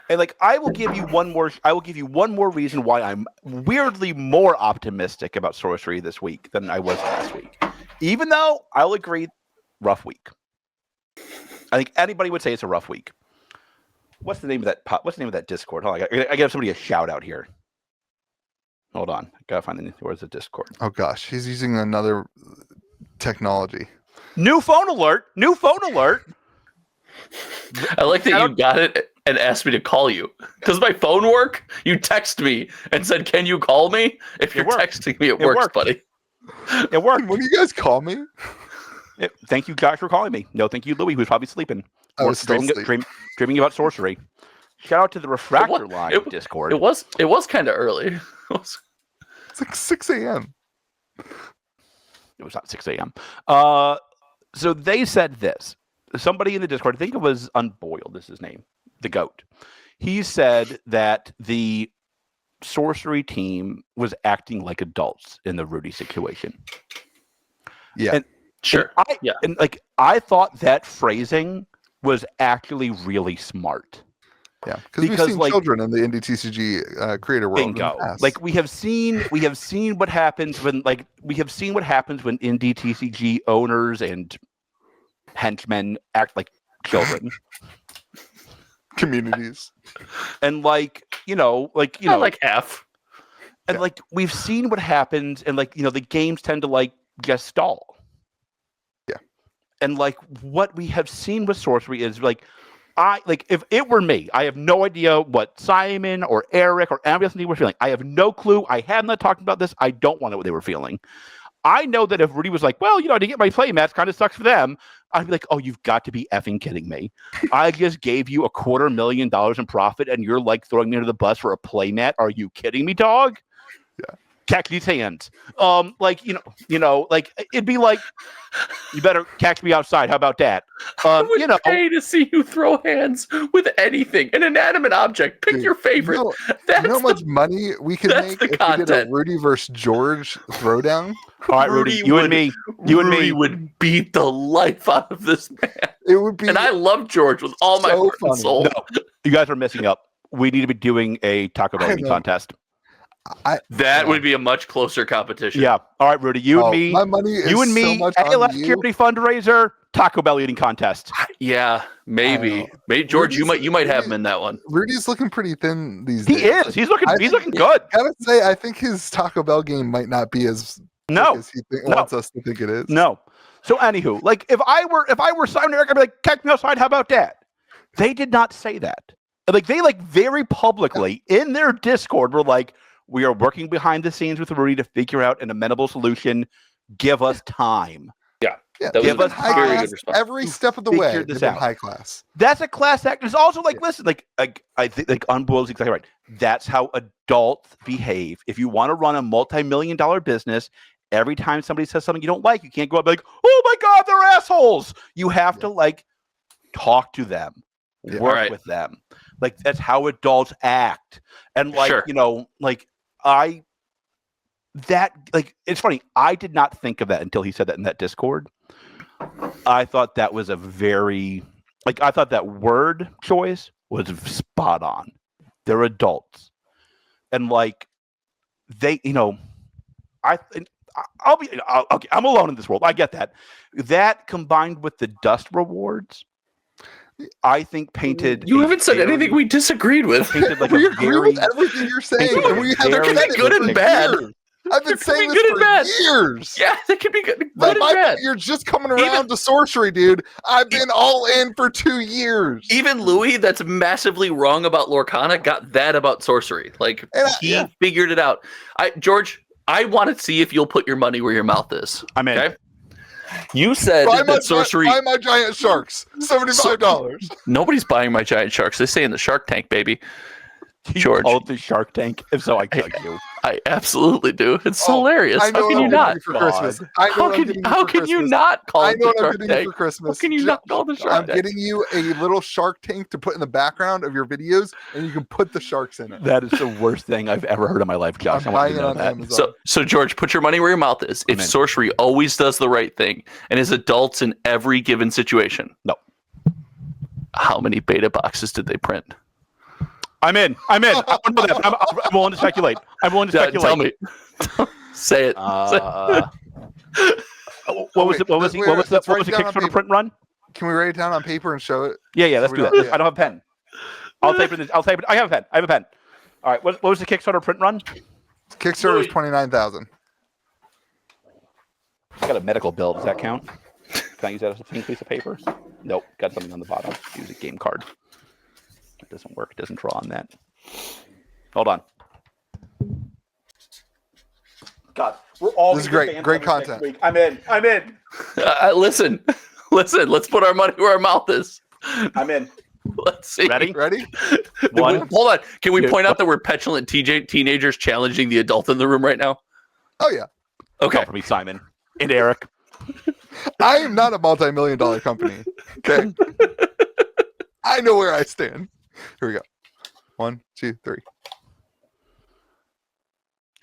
And I will give you one more reason why I'm weirdly more optimistic about Sorcery this week than I was last week. Even though I'll agree, rough week. I think anybody would say it's a rough week. What's the name of that Discord? Hold on, I give somebody a shout out here. Hold on. I gotta find where's the Discord. Oh gosh, he's using another technology. New phone alert. I like that you got it and asked me to call you. Does my phone work? You text me and said, "Can you call me?" If you're texting me, it works, buddy. It worked. When do you guys call me? Thank you, Josh, for calling me. No, thank you, Louis, who's probably sleeping. I was still dreaming about Sorcery. Shout out to the Refractor Line Discord. It was kind of early. It's 6 a.m. it was not 6 a.m. So they said this. Somebody in the Discord, I think it was Unboiled, is his name, the GOAT. He said that the Sorcery team was acting like adults in the Rudy situation. Yeah. Sure. And I thought that phrasing was actually really smart. Yeah, because we've seen children in the indie TCG creator world. Bingo. Like we have seen what happens when indie TCG owners and henchmen act like children. Communities. And like half. And like we've seen what happens, and the games tend to like just stall. Yeah. And like what we have seen with Sorcery is if it were me, I have no idea what Simon or Eric or anybody else were feeling. I have no clue. I have not talked about this. I don't want to know what they were feeling. I know that if Rudy was like, well, to get my playmats kind of sucks for them, I'd be like, oh, you've got to be effing kidding me. I just gave you $250,000 in profit and you're like throwing me under the bus for a playmat. Are you kidding me, dog? Yeah. Catch these hands. It'd be like, you better catch me outside. How about that? I would pay to see you throw hands with anything, an inanimate object. Pick your favorite. You know how much money we could make if we did a Rudy versus George throwdown? All right, Rudy, Rudy would beat the life out of this man. It would be, and I love George with all my heart and soul. No, you guys are messing up. We need to be doing a Taco Bell eating contest. That would be a much closer competition. Yeah. All right, Rudy. You and me. My money is you and me. So much ALS Security fundraiser. Taco Bell eating contest. Yeah, maybe. Maybe George, you might have him in that one. Rudy's looking pretty thin these days. He is. He's looking good. I gotta say, I think his Taco Bell game might not be as as he wants us to think it is. No. So anywho, like if I were Simon Eric, I'd be like, catch me outside. How about that? They did not say that. Like they very publicly in their Discord were like, we are working behind the scenes with Rudy to figure out an amenable solution. Give us time. Yeah, give us very good response. Every step of the way. This out. High class. That's a class act. It's also listen, I think Unboiled is exactly right. That's how adults behave. If you want to run a multi-million-dollar business, every time somebody says something you don't like, you can't go up and be like, oh my God, they're assholes. You have to talk to them, work with them. Like that's how adults act. And it's funny. I did not think of that until he said that in that Discord. I thought that was a very I thought that word choice was spot on. They're adults, and they, I'm alone in this world. I get that. That combined with the dust rewards, I think painted. You haven't said anything we disagreed with. We agree with everything you're saying. There can be good and bad. I've been saying this for years. Yeah, that could be good and bad. You're just coming around to Sorcery, dude. I've been all in for 2 years. Even Louis, that's massively wrong about Lorcana, got that about Sorcery. He figured it out. George, I want to see if you'll put your money where your mouth is. I'm in. Okay? You said that Sorcery. Buy my giant sharks. $75. Nobody's buying my giant sharks. They stay in the Shark Tank, baby. George, the Shark Tank. If so, I kill you. I absolutely do. It's hilarious. How can you not? For Christmas. How can you not call it the Shark Tank? For Christmas. How can you not call it the Shark Tank? I'm getting you a little Shark Tank to put in the background of your videos, and you can put the sharks in it. That is the worst thing I've ever heard in my life, Josh. I'm buying it on Amazon. So George, put your money where your mouth is. If Sorcery always does the right thing and is adults in every given situation, no. How many beta boxes did they print? I'm in. I'm willing to speculate. Tell me. Say it. What was the Kickstarter print run? Can we write it down on paper and show it? Yeah. Let's do that. Yeah. I don't have a pen. I'll tape it. I have a pen. All right. What was the Kickstarter print run? Kickstarter was 29,000. I got a medical bill. Does that count? Can I use that as a pink piece of paper? Nope. Got something on the bottom. Use a game card. It doesn't work. It doesn't draw on that. Hold on. God, we're all. This is great. Great content. I'm in. Listen. Let's put our money where our mouth is. I'm in. Let's see. Ready? Hold on. Can we point out that we're petulant teenagers challenging the adult in the room right now? Oh yeah. Okay. Come for me, Simon. And Eric. I am not a multi-million-dollar company. Okay. I know where I stand. Here we go. 1, 2, 3.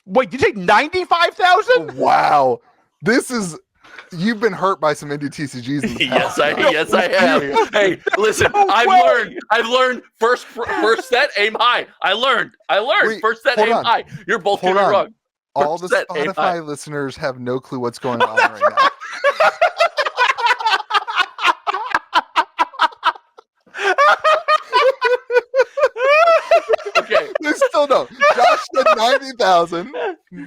Wait, did you say 95,000? Wow. This is. You've been hurt by some indie TCGs in the past. Yes, I have. Hey, listen, No I've learned first set, aim high. I learned. Wait, First set, hold aim on. high. You're both Hold getting it on. wrong. All the First set, aim high. Spotify listeners have no clue what's going on right now. Okay. They still don't. Josh said 90,000.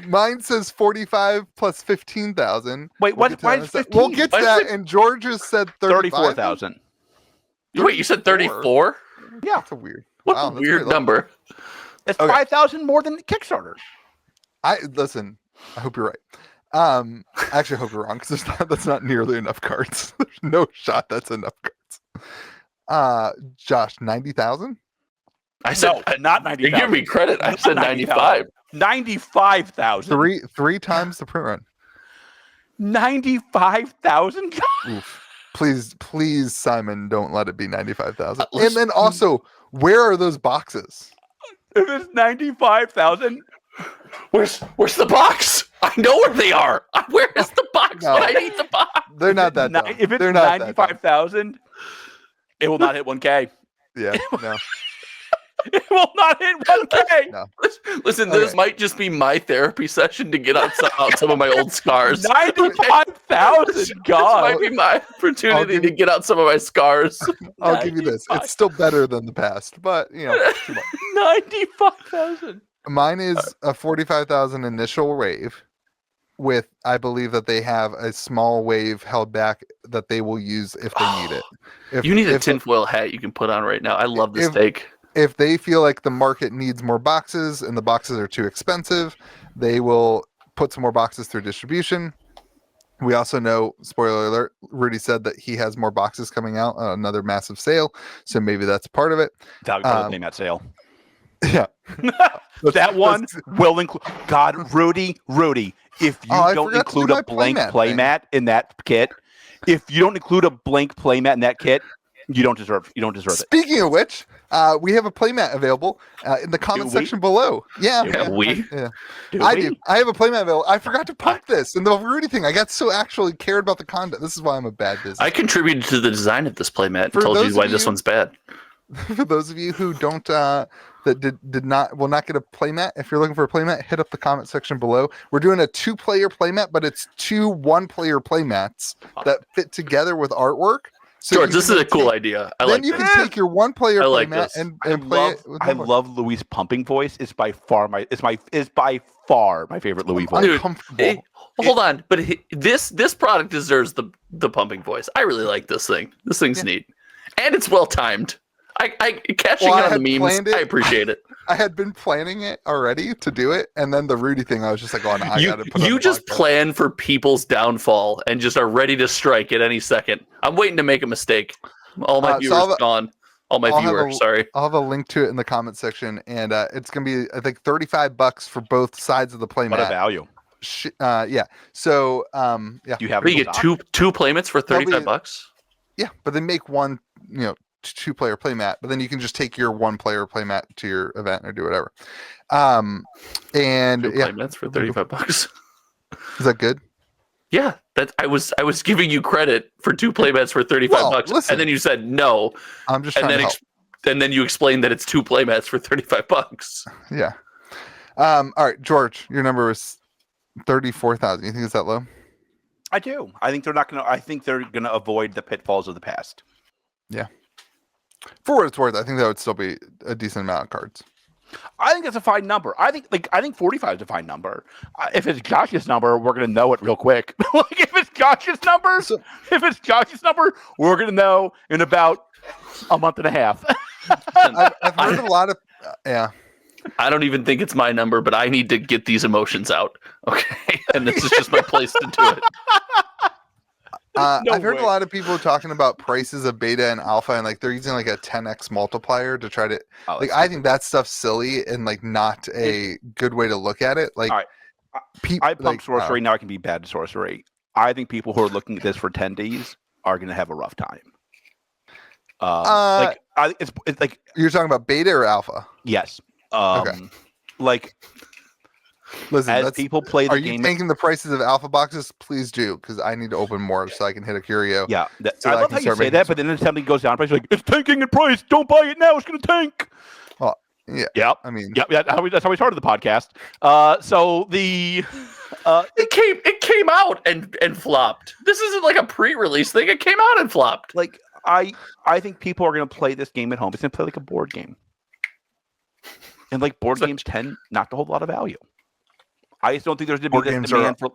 Mine says 45 plus 15,000. Wait, We'll why get to that is in a sec. 15? We'll get to Why is that. it- And George has said 34,000. Wait, you said 34? Yeah. That's a weird. What Wow, a that's weird pretty low. number. It's Okay. 5,000 more than Kickstarter. Listen. I hope you're right. Actually, I hope you're wrong because that's not nearly enough cards. There's no shot that's enough cards. Josh, 90,000. I said No, not you 90,000. give me credit. I Not said 95. 95,000. Three times the print run. 95,000? Oof. Please, Simon, don't let it be 95,000. Let's- And then also, where are those boxes? If it's 95,000, Where's the box? I know where they are. Where is the box? No. I need the box. They're not that dumb. if it's They're not that dumb. 95,000, it will not hit 1K. Yeah, no. It will not hit 1K. No. Listen, Okay. this might just be my therapy session to get out some of my old scars. 95,000. This God. might be my opportunity give to you- get out some of my scars. I'll give you this. It's still better than the past, but you know, come on. 95,000. Mine is a 45,000 initial wave with, I believe that they have a small wave held back that they will use if they need it. If, You need a if, tinfoil hat you can put on right now. I love this If- take. if they feel like the market needs more boxes and the boxes are too expensive, they will put some more boxes through distribution. We also know, spoiler alert, Rudy said that he has more boxes coming out, another massive sale. So maybe that's part of it. That would name that sale. Yeah. That one will include. God, Rudy, if you I don't forgot to do include my a blank playmat thing. playmat in that kit, if you don't include a blank playmat in that kit, you don't deserve it. Speaking of which, we have a playmat available in the comment Do we? section below. Yeah, Yeah, we? Yeah. Do I we? do. I have a playmat available. I forgot to pump this and the Rudy thing. I got so actually cared about the content. This is why I'm a bad business. I contributed to the design of this playmat and For told those you of why this you- one's bad. For those of you who don't that will not get a playmat, if you're looking for a playmat, hit up the comment section below. We're doing a 2-player playmat, but it's 2 1-player playmats that fit together with artwork. So George, you this can is a cool take- idea. I Then like you this. can take your 1-player I like playmat this. and I play love, it. With I more. love Louis' pumping voice. It's by far my favorite Louis voice. Dude, Uncomfortable. Hey, hold on, but this product deserves the pumping voice. I really like this thing. This thing's neat, and it's well timed. I catching Well, I on had the memes. planned it. I appreciate it. I had been planning it already to do it, and then the Rudy thing, I was just like, "Oh, no, I gotta put." You just plan for people's downfall and just are ready to strike at any second. I'm waiting to make a mistake. All my So viewers I'll- gone. All my I'll have viewers. a- Sorry. I'll have a link to it in the comment section, and it's gonna be, I think, $35 for both sides of the What a playmat. value. Yeah. So, yeah, Do you have Where you it get in stock? two playmats for Probably- $35. yeah, but then make one, 2-player playmat, but then you can just take your 1-player playmat to your event or do whatever. And Two yeah, playmats for $35. is that good? Yeah, that I was giving you credit for 2 playmats for $35, listen. and then you said no, I'm just and trying then to help. and then you explained that it's 2 playmats for $35. Yeah. All right, George, your number was 34,000. You think it's that low? I do. I think they're gonna avoid the pitfalls of the past. For what it's worth, I think that would still be a decent amount of cards. I think that's a fine number. I think 45 is a fine number. If it's Josh's number, we're gonna know it real quick. If it's Josh's number, we're gonna know in about a month and a half. I've heard a lot of yeah. I don't even think it's my number, but I need to get these emotions out. Okay, and this is just my place to do it. No I've heard way. a lot of people talking about prices of beta and alpha, and like they're using like a 10x multiplier to try to I think that stuff's silly and like not a good way to look at it. Like, All right. I pumped sorcery. Now I can be bad at sorcery. I think people who are looking at this for attendees are going to have a rough time. It's like you're talking about beta or alpha? Yes. Okay. Like, listen, as people play the are game, you tanking the prices of alpha boxes? Please do, because I need to open more so I can hit a curio. Yeah, so I love how you say that, but then if something goes down, price like it's tanking in price. Don't buy it now; it's going to tank. Well, yeah. Yep. I mean, that's how we started the podcast. So the it came out and flopped. This isn't like a pre-release thing. It came out and flopped. Like I think people are going to play this game at home. It's going to play like a board game, and like board games tend not to hold a lot of value. I just don't think there's going to be demand for.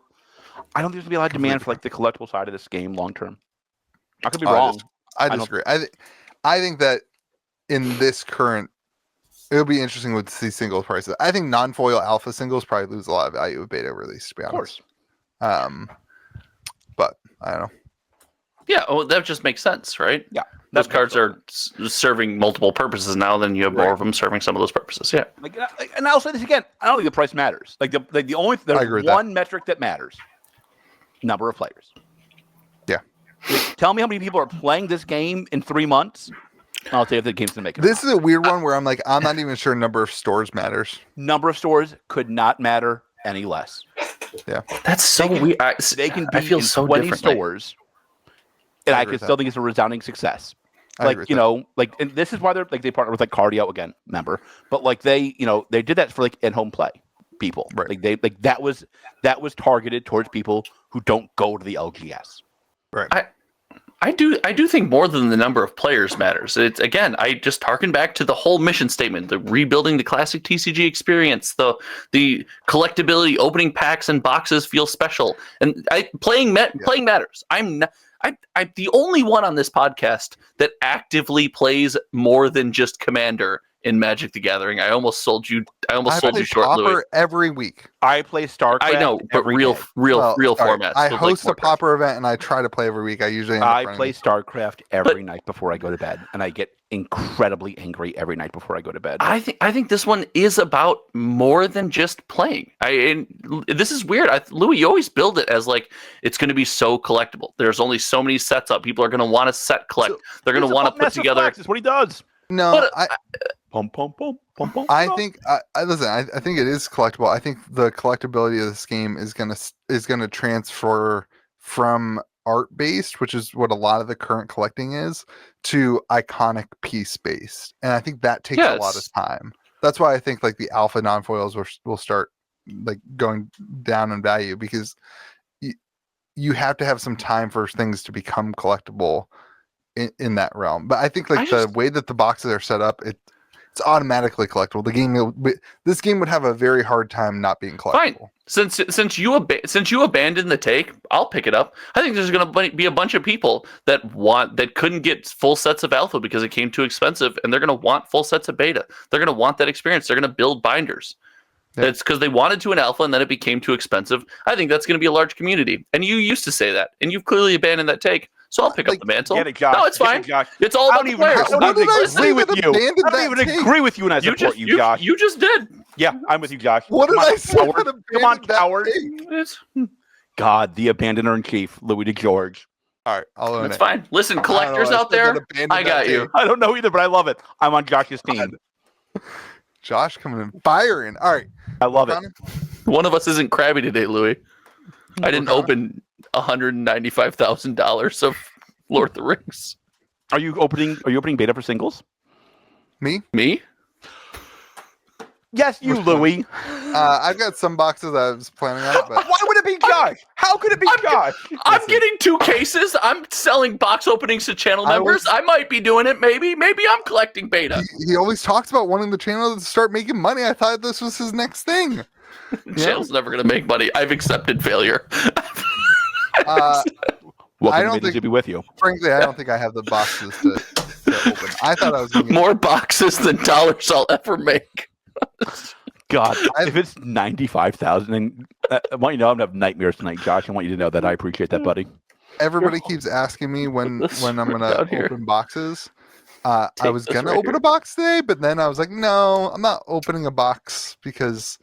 I don't think there's going to be a lot of demand for like the collectible side of this game long term. I could be wrong. I disagree. I think that in this current, it'll be interesting to see singles prices. I think non-foil alpha singles probably lose a lot of value with beta release. To be honest, of course. But I don't know. Yeah, that just makes sense, right? Yeah, those cards are serving multiple purposes now. Then you have more of them serving some of those purposes. Yeah, and I'll say this again. I don't think the price matters. The only one metric that matters: number of players. Yeah. Tell me how many people are playing this game in 3 months. I'll tell you if the game's gonna make it. This is a weird one where I'm like, I'm not even sure number of stores matters. Number of stores could not matter any less. Yeah, that's so weird. They can be in so 20 stores. And I can still think it's a resounding success. Like, and this is why they partner with like Cardio again, remember? But like they did that for like in-home play people. Right. Like that was targeted towards people who don't go to the LGS. Right. I do think more than the number of players matters. It's again, I just harken back to the whole mission statement, the rebuilding the classic TCG experience, the collectability, opening packs and boxes feel special, and playing matters. I'm the only one on this podcast that actively plays more than just Commander in Magic the Gathering. I almost sold you short, Louis. Every week. I play StarCraft. I know, but real formats. I host a Pauper event and I try to play every week. I usually play StarCraft every night before I go to bed, and I get incredibly angry every night before I go to bed. I think this one is about more than just playing. And this is weird. Louis, you always build it as like it's going to be so collectible. There's only so many sets up. People are going to want to set collect. They're going to want to put together. That's what he does. No, I think listen. I think it is collectible. I think the collectability of this game is gonna transfer from art based, which is what a lot of the current collecting is, to iconic piece based, and I think that takes a lot of time. That's why I think like the alpha non-foils will start like going down in value, because you have to have some time for things to become collectible in that realm. But I think like the way that the boxes are set up, it's automatically collectible. This game would have a very hard time not being collectible. Fine. Since you abandoned the take, I'll pick it up. I think there's going to be a bunch of people that couldn't get full sets of alpha because it came too expensive, and they're going to want full sets of beta. They're going to want that experience. They're going to build binders. Yeah. It's because they wanted to an alpha and then it became too expensive. I think that's going to be a large community, and you used to say that, and you've clearly abandoned that take. So I'll pick up the mantle. Get it, Josh. No, it's fine. It's all about the players. I don't even agree with you, and I support you, Josh. You just did. Yeah, I'm with you, Josh. What did I say? Come on, coward. God, the abandoner in chief, Louis DeGeorge. All right, I'll own it. It's fine. Listen, collectors out there, I got you. I don't know either, but I love it. I'm on Josh's team. Josh coming in firing. All right, I love it. One of us isn't crabby today, Louis. I didn't open $195,000 of Lord of the Rings. Are you opening beta for singles? Me? Yes, you, Louis. I've got some boxes I was planning on, but why would it be Josh? How could it be Josh? I'm getting 2 cases. I'm selling box openings to channel members. I might be doing it. Maybe I'm collecting beta. He always talks about wanting the channel to start making money. I thought this was his next thing. Channel's never going to make money. I've accepted failure. Welcome to be with you. Frankly, I don't think I have the boxes to open. I thought I was going to more boxes than dollars I'll ever make. God, if it's 95,000, and I want you to know I'm gonna have nightmares tonight, Josh. I want you to know that. I appreciate that, buddy. Everybody keeps asking me when I'm gonna open boxes. I was gonna open a box today, but then I was like, no, I'm not opening a box because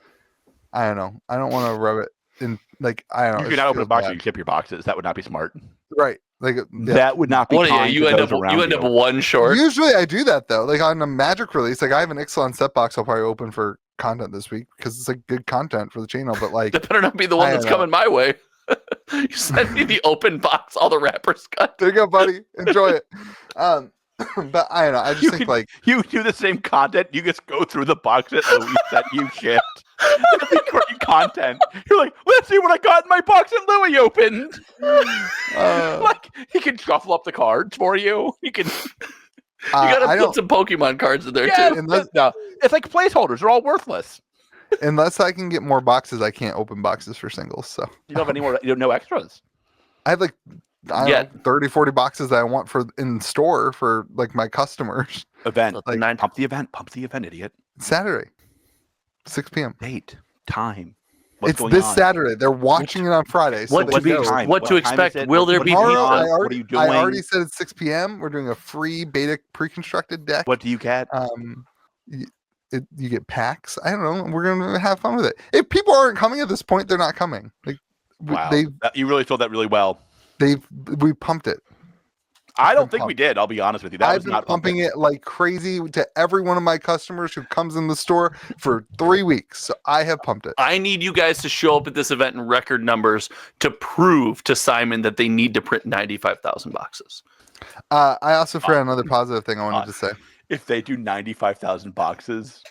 I don't know. I don't want to rub it. in like I don't know. You it could not open a feels box bad. and ship your boxes. That would not be smart. Right. Like That would not be What? Yeah, kind you to end those up around you end up one short. Usually I do that though. Like on a Magic release, like I have an Ixalan set box I'll probably open for content this week because it's like good content for the channel. But like That better not be the one I that's don't know. coming my way. You send me the open box, all the wrappers cut. there you go, buddy. Enjoy it. But I don't know. I just think like You do the same content. You just go through the boxes Louis that you shipped. That'd be great content. You're like, let's see what I got in my box that Louis opened. Like he can shuffle up the cards for you. He can. You gotta put some Pokemon cards in there too. Unless, It's like placeholders. They're all worthless. unless I can get more boxes, I can't open boxes for singles. So You don't have any more. You don't no extras. I have like I don't know, 30, 40 boxes that I want for in store for like my customers. Event. Like, Pump the event. Pump the event, idiot. Saturday, 6 p.m. Date. Time. What's It's going this on? Saturday. They're watching it on Friday. So What they to be- know. time? what to What time expect? is it? Will there What be are you pizza? doing? Tomorrow, What are you doing? I already said it's 6 p.m. We're doing a free beta pre-constructed deck. What do you get? You get packs. I don't know. We're gonna have fun with it. If people aren't coming at this point, they're not coming. Like Wow. they You really told that really well. we pumped it. I don't think we did. I'll be honest with you. That I've was been not pumping it like crazy to every one of my customers who comes in the store for 3 weeks. So I have pumped it. I need you guys to show up at this event in record numbers to prove to Simon that they need to print 95,000 boxes. I also forgot another positive thing I wanted to say. If they do 95,000 boxes.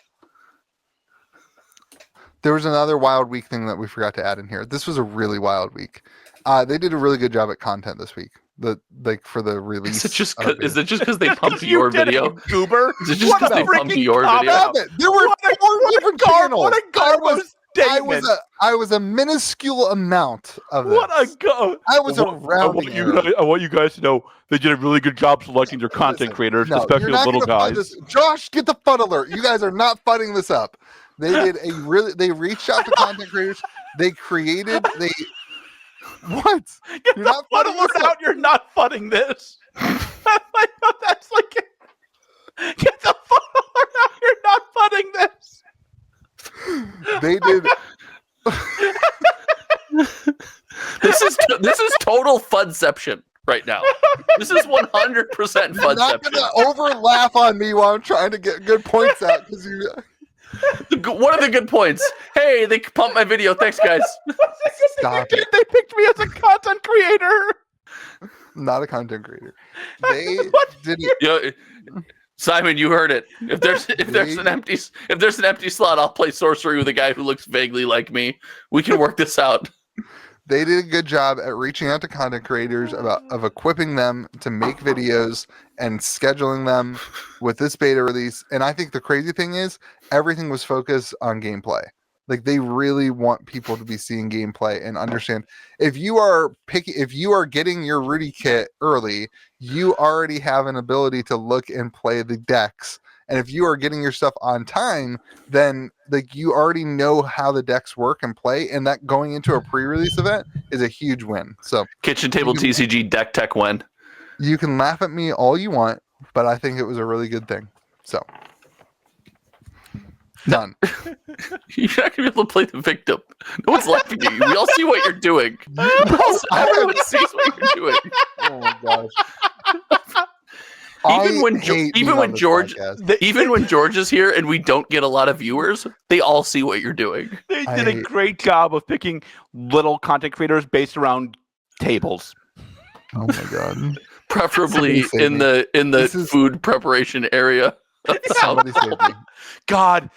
There was another wild week thing that we forgot to add in here. This was a really wild week. They did a really good job at content this week. For the release. Is it just because they pumped You your did video? it, Goober. Is it just What because a they pumped freaking your cop video? out. There were four different channels. What a garbage statement. I was a minuscule amount of this. What a go! I was a rounding error. I want you guys to know they did a really good job selecting their content Listen, creators, no, especially you're the not little gonna fud guys. this. Josh, get the fun alert. You guys are not fudding this up. They did they reached out to content creators. They created what? Get You're the not fun fudding alert this up. out! You're not fudding this. That's like get the fun alert out! You're not fudding this. They did. This is total fudception right now. This is 100% You're not fudception. gonna over laugh on me while I'm trying to get good points out because you. What are the good points? Hey, they pumped my video. Thanks, guys. Stop it. They picked me as a content creator. Not a content creator. They What? did it. Yeah, Simon, you heard it. If there's an empty slot, I'll play sorcery with a guy who looks vaguely like me. We can work this out. They did a good job at reaching out to content creators of equipping them to make videos and scheduling them with this beta release. And I think the crazy thing is everything was focused on gameplay. Like they really want people to be seeing gameplay and understand if you are getting your Rudy kit early, you already have an ability to look and play the decks. And if you are getting your stuff on time, then like you already know how the decks work and play, and that going into a pre-release event is a huge win. So Kitchen Table TCG deck tech win. you can laugh at me all you want, but I think it was a really good thing. So done. You're not gonna be able to play the victim. No one's laughing at you. We all see what you're doing. Everyone sees what you're doing. Oh my gosh. Even when George is here and we don't get a lot of viewers, they all see what you're doing. They did a great job of picking little content creators based around tables. Oh my god. Preferably in the food preparation area. Somebody save me. God,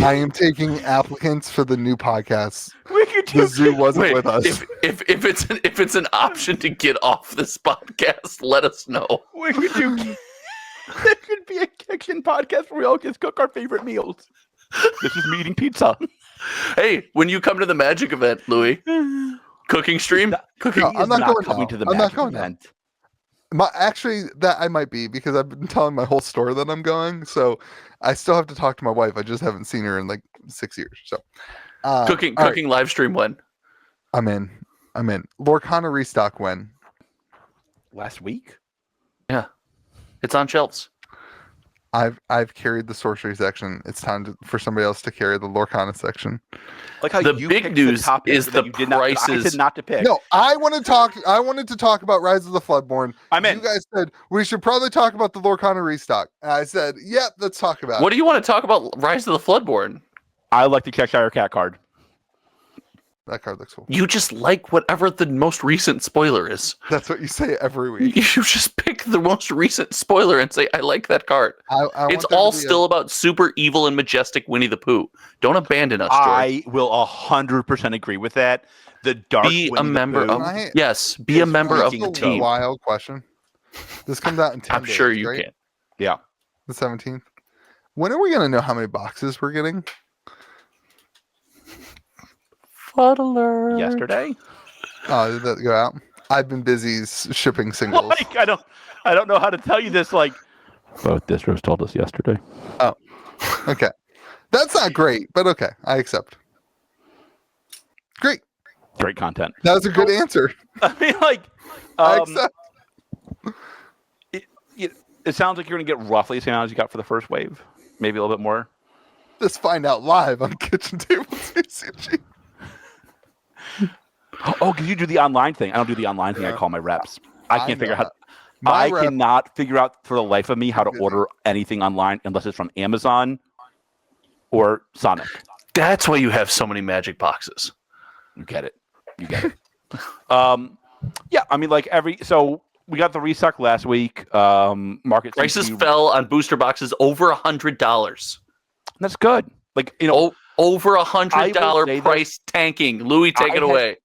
I am taking applicants for the new podcast. we could The do. zoo wasn't Wait, with us. if it's an option to get off this podcast, let us know. We could do. There could be a kitchen podcast where we all just cook our favorite meals. This is me eating pizza. Hey, when you come to the Magic event, Louis, cooking stream, cooking. No, He I'm is not not going coming now. to the I'm not Magic going now. event. Actually, that I might be because I've been telling my whole story that I'm going. So I still have to talk to my wife. I just haven't seen her in like 6 years. So Cooking all right, live stream when? I'm in. Lorcana restock when? Last week? It's on shelves. I've carried the sorcery section. It's time for somebody else to carry the Lorcana section. Like how The you big picked news topic is that the you did not, that I prices. said not to pick. No, I wanted to talk about Rise of the Floodborn. I'm in. You guys said we should probably talk about the Lorcana restock. And I said, yep, let's talk about What it. do you want to talk about? Rise of the Floodborn. I like the Cheshire Cat card. That card looks cool. You just like whatever the most recent spoiler is. That's what you say every week. You just pick the most recent spoiler and say, I like that card. It's all still about super evil and majestic Winnie the Pooh. Don't abandon us, George. I will 100% agree with that. The dark Be Winnie a member the of Pooh. yes, be a member of the That's a team. wild question. This comes out in 10 I'm days, sure you right? can. Yeah. The 17th. When are we going to know how many boxes we're getting? Fuddler. Yesterday. Oh, did that go out? I've been busy shipping singles. Like I don't know how to tell you this. Like both distros told us yesterday. Oh, okay. That's not great, but okay. I accept. Great. Great content. That was a good answer. I mean, like, I accept. it sounds like you're going to get roughly the same amount as you got for the first wave, maybe a little bit more. Let's find out live on Kitchen Table TCG. Oh, because you do the online thing. I don't do the online thing. I call my reps. I can't figure out how. I cannot figure out for the life of me how to order anything online unless it's from Amazon or Sonic. That's why you have so many magic boxes. You get it. Yeah, I mean, like so we got the restock last week. Market prices fell on booster boxes over $100. That's good. Like, you know, over $100 price tanking. Louis, take it away.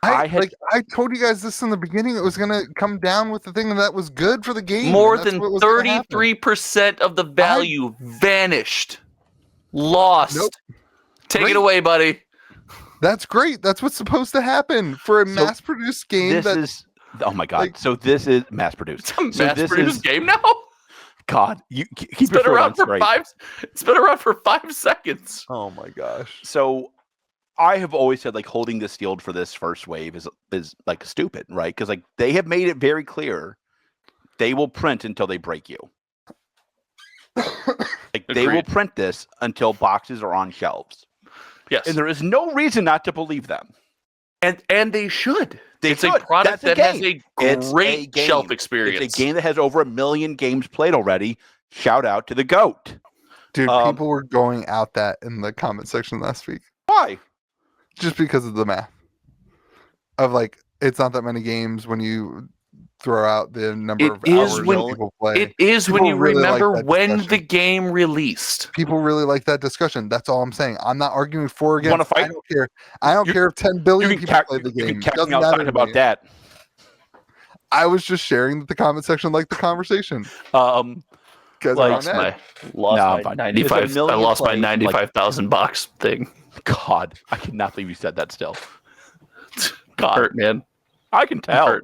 I told you guys this in the beginning. It was going to come down with the thing that was good for the game. More than 33% of the value vanished. Lost. Nope. Take it away, buddy. That's great. That's what's supposed to happen for a mass-produced game. Oh my god! So this is mass-produced. It's a mass-produced game now. God, you keep it's been around for straight. It's been around for 5 seconds. Oh my gosh! So I have always said like holding this field for this first wave is like stupid, right? Because like they have made it very clear they will print until they break you. Like they will print this until boxes are on shelves. Yes, and there is no reason not to believe them. And they should. It's should. A product that has a great shelf experience. It's a game that has over 1 million games played already. Shout out to the GOAT. Dude, people were going out that in the comment section last week. Why? Just because of the math. Of like, it's not that many games when you throw out the number of hours people play. It is people when you really remember when the game released. People really like that discussion. That's all I'm saying. I'm not arguing for or against. Want to fight? I don't care. I don't care if 10 billion people play the game. Doesn't matter about that. I was just sharing that the comment section liked the conversation. Lost my 95. I lost my 95,000 box thing. God, I cannot believe you said that still. God, hurt, man. I can tell.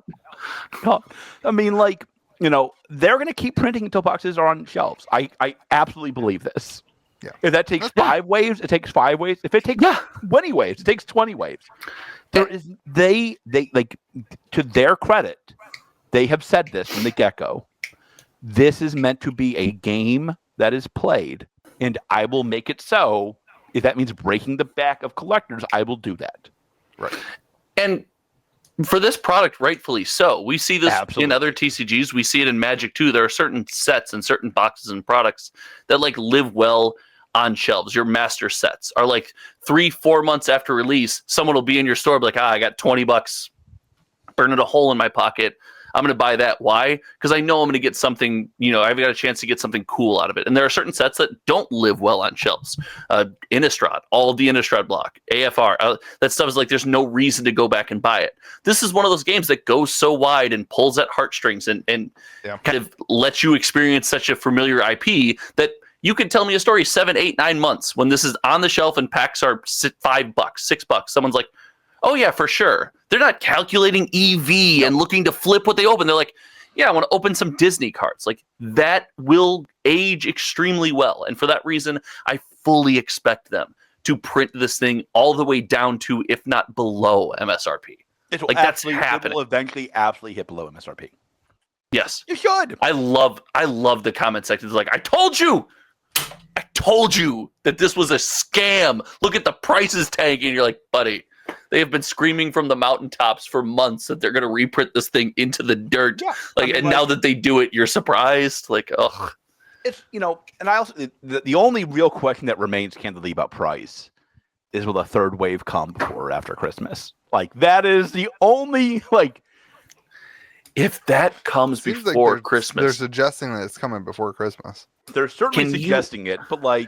God. I mean, like, you know, they're going to keep printing until boxes are on shelves. I absolutely believe this. Yeah. If that takes 5 waves, it takes 5 waves. If it takes 20 waves, it takes 20 waves. There is they like, to their credit, they have said this from the get-go. This is meant to be a game that is played, and I will make it so. If that means breaking the back of collectors, I will do that. Right. And for this product, rightfully so. We see this in other TCGs. We see it in Magic too. There are certain sets and certain boxes and products that like live well on shelves. Your master sets are like 3-4 months after release. Someone will be in your store, be like, I got $20, burning a hole in my pocket. I'm going to buy that. Why? Because I know I'm going to get something, you know, I've got a chance to get something cool out of it. And there are certain sets that don't live well on shelves. Innistrad, all of the Innistrad block, AFR, that stuff is like, there's no reason to go back and buy it. This is one of those games that goes so wide and pulls at heartstrings and kind of lets you experience such a familiar IP that you can tell me a story 7, 8, 9 months when this is on the shelf and packs are $5, $6. Someone's like, oh yeah, for sure. They're not calculating EV and looking to flip what they open. They're like, yeah, I want to open some Disney cards. Like that will age extremely well. And for that reason, I fully expect them to print this thing all the way down to, if not below MSRP. Like that's happening. It will eventually absolutely hit below MSRP. Yes. You should. I love the comment section. It's like, I told you that this was a scam. Look at the prices tanking. You're like, buddy, they have been screaming from the mountaintops for months that they're going to reprint this thing into the dirt. Yeah. Now that they do it, you're surprised. Like, ugh. It's, and I also, the only real question that remains candidly about price is, will a third wave come before or after Christmas? Like, that is the only, if that comes before Christmas. They're suggesting that it's coming before Christmas. They're certainly suggesting it, but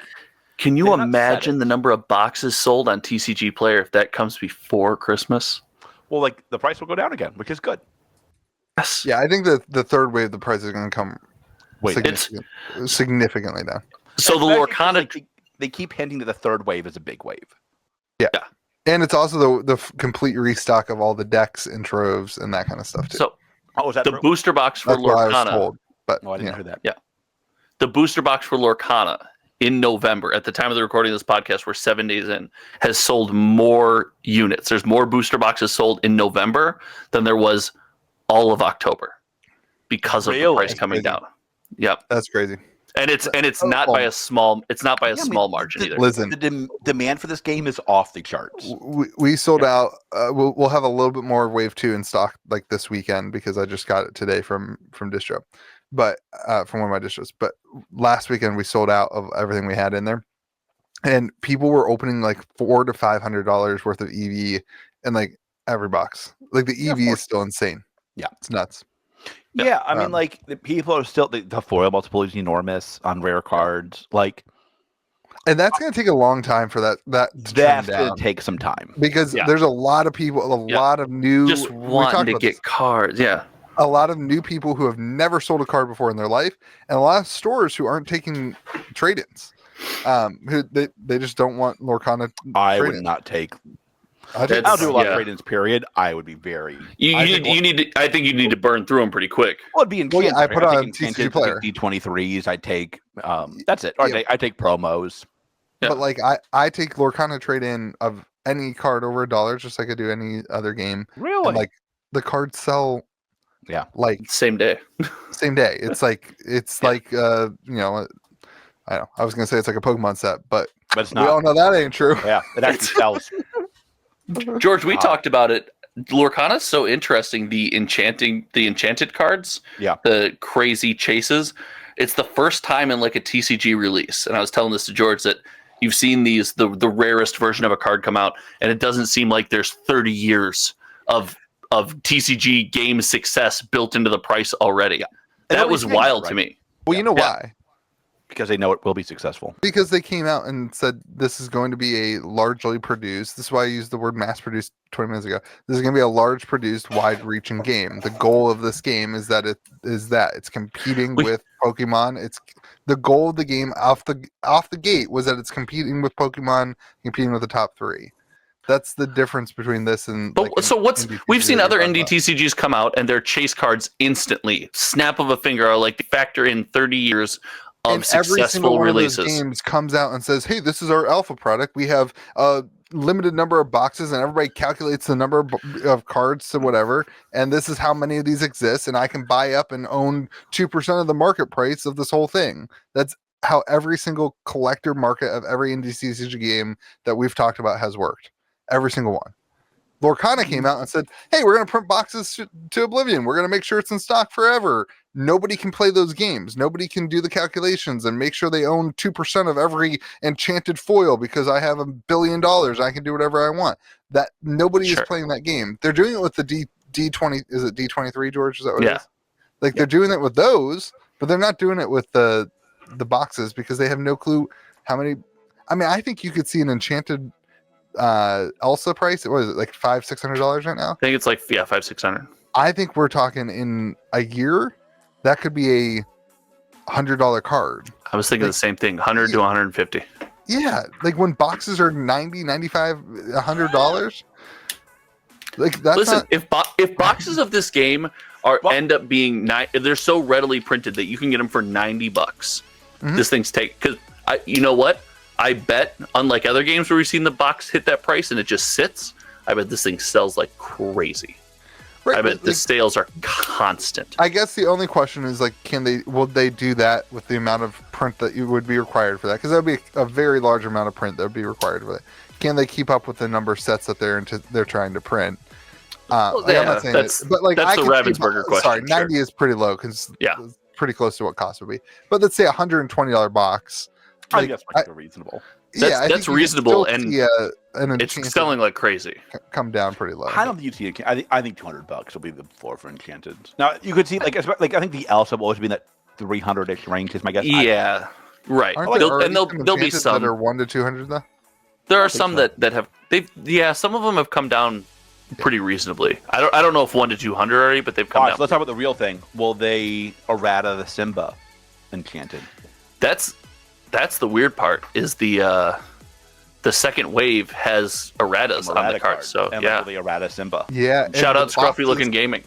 can you imagine the number of boxes sold on TCG Player if that comes before Christmas? Well, the price will go down again, which is good. Yes. Yeah, I think that the third wave, the price is going to come significantly down. So the Lorcana... They keep hinting that the third wave is a big wave. Yeah. And it's also the complete restock of all the decks and troves and that kind of stuff, too. So is that the true? booster box for That's what I was Lorcana... told, but, I didn't hear that. Yeah. The booster box for Lorcana in November, at the time of the recording of this podcast, we're 7 days in, has sold more units. There's more booster boxes sold in November than there was all of October because of the price coming down. Yep. That's crazy. And it's not by a small margin either. Listen, the demand for this game is off the charts. We sold out. We'll have a little bit more of Wave 2 in stock this weekend because I just got it today from distro, but from one of my distros. But last weekend we sold out of everything we had in there, and people were opening $400 to $500 worth of EV and every box. The EV is still insane. Yeah, it's nuts. Yeah, I mean, the people are still the foil multiple is enormous on rare cards. And that's going to take a long time for that to that's going to take some time because there's a lot of people, lot of new just wanting to get cards. Yeah, a lot of new people who have never sold a card before in their life, and a lot of stores who aren't taking trade-ins. Who they just don't want Lorcana. I would not take. I'll do a lot of trade-ins. Period. I would be very. I think you need to burn through them pretty quick. Well, it'd be in. I put on TCG Player. D23s. I take. That's it. Or I take promos. Yeah. But I take Lorcana trade-in of any card over $1, just like I do any other game. Really? And, the cards sell. Yeah. Same day. Same day. It's I don't know. I was gonna say it's like a Pokemon set, but it's not. We all know that ain't true. Yeah, it actually sells. George, we talked about it. Lorcana's so interesting. The enchanted cards. Yeah. The crazy chases. It's the first time in a TCG release, and I was telling this to George that you've seen the rarest version of a card come out, and it doesn't seem like there's 30 years of TCG game success built into the price already. Yeah. That was wild to me. Well, you know why? Because they know it will be successful. Because they came out and said this is going to be a largely produced. This is why I used the word mass produced 20 minutes ago. This is going to be a large produced, wide reaching game. The goal of this game is that it's competing with Pokemon. It's the goal of the game off the gate was that it's competing with Pokemon, competing with the top 3. That's the difference between this and. We've seen other indie TCGs come out and their chase cards instantly, snap of a finger, are they factor in 30 years of successful every single releases. One of those games comes out and says, "Hey, this is our alpha product. We have a limited number of boxes, and everybody calculates the number of cards to whatever. And this is how many of these exist, and I can buy up and own 2% of the market price of this whole thing." That's how every single collector market of every indie TCG game that we've talked about has worked. Every single one. Lorcana came out and said, "Hey, we're going to print boxes to oblivion. We're going to make sure it's in stock forever. Nobody can play those games. Nobody can do the calculations and make sure they own 2% of every enchanted foil because I have $1 billion. I can do whatever I want." That nobody is playing that game. They're doing it with the D20. Is it D23, George? Is that what it is? They're doing it with those, but they're not doing it with the boxes because they have no clue how many. I mean, I think you could see an enchanted Elsa price. What is it, like $500-$600 right now? I think it's $500-$600. I think we're talking in a year that could be a $100 card. I was thinking the same thing, $100 to $150. Yeah, when boxes are $90, $95, $100. That's listen. Not... If boxes of this game end up being they're so readily printed that you can get them for $90. Mm-hmm. This thing's because you know what? I bet, unlike other games where we've seen the box hit that price and it just sits, I bet this thing sells like crazy. I bet the sales are constant. I guess the only question is like, will they do that with the amount of print that you would be required for that? Because that would be a very large amount of print that would be required for that. Can they keep up with the number of sets that they're trying to print? I'm not saying that's the Ravensburger question. Sorry, 90 is pretty low because it's pretty close to what cost would be. But let's say $120 box. I think that's reasonable. That's reasonable, and it's selling like crazy. Come down pretty low. I don't think you see it. I think $200 will be the floor for Enchanted. Now you could see like I think the Elsa will always be in that 300-ish range. Is my guess. Yeah, right. There'll be some that are 1 to 200 though. There are some that have some of them have come down pretty reasonably. I don't know if 1 to 200 already, but they've come down. So let's talk about the real thing. Will they errata the Simba Enchanted? That's the weird part. Is the second wave has erratas on the card. So and will they errata Simba? Yeah. Shout out Scruffy Looking Gaming.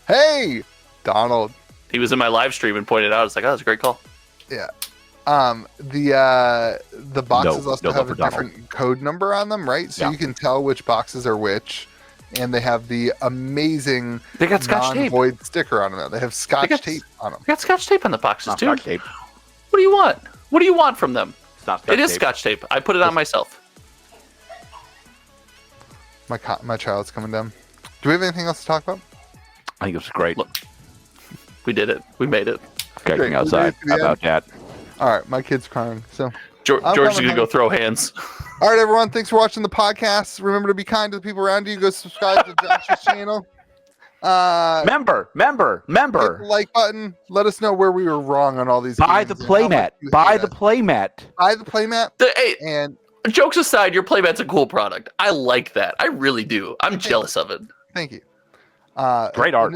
Hey, Donald. He was in my live stream and pointed out. It's like, oh, that's a great call. Yeah. The boxes also have a different code number on them, right? So you can tell which boxes are which. And they have the amazing non-void sticker on them. They have Scotch tape on them. They got Scotch tape on the boxes, too. Scotch tape. What do you want? What do you want from them? It is Scotch tape. I put it on myself. My child's coming down. Do we have anything else to talk about? I think it was great. Look, we did it. We made it. Getting outside. How about that? All right, my kid's crying. So George is going to go throw hands. All right, everyone. Thanks for watching the podcast. Remember to be kind to the people around you. Go subscribe to Josh's channel. Member. Hit the like button. Let us know where we were wrong on all these. Buy the playmat. Buy the playmat. Buy the playmat. And jokes aside, your playmat's a cool product. I like that. I really do. I'm jealous of it. Thank you. Great art.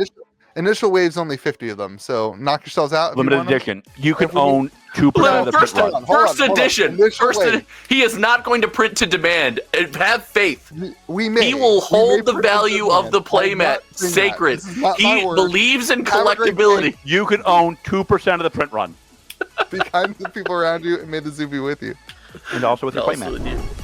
Initial wave's only 50 of them, so knock yourselves out. Limited edition. You can own 2% of the first, print run. First edition. He is not going to print to demand. Have faith. He will hold the value of the playmat sacred. He believes in collectability. You can own 2% of the print run. Be kind to the people around you, and may the zoo be with you. And also with your playmat.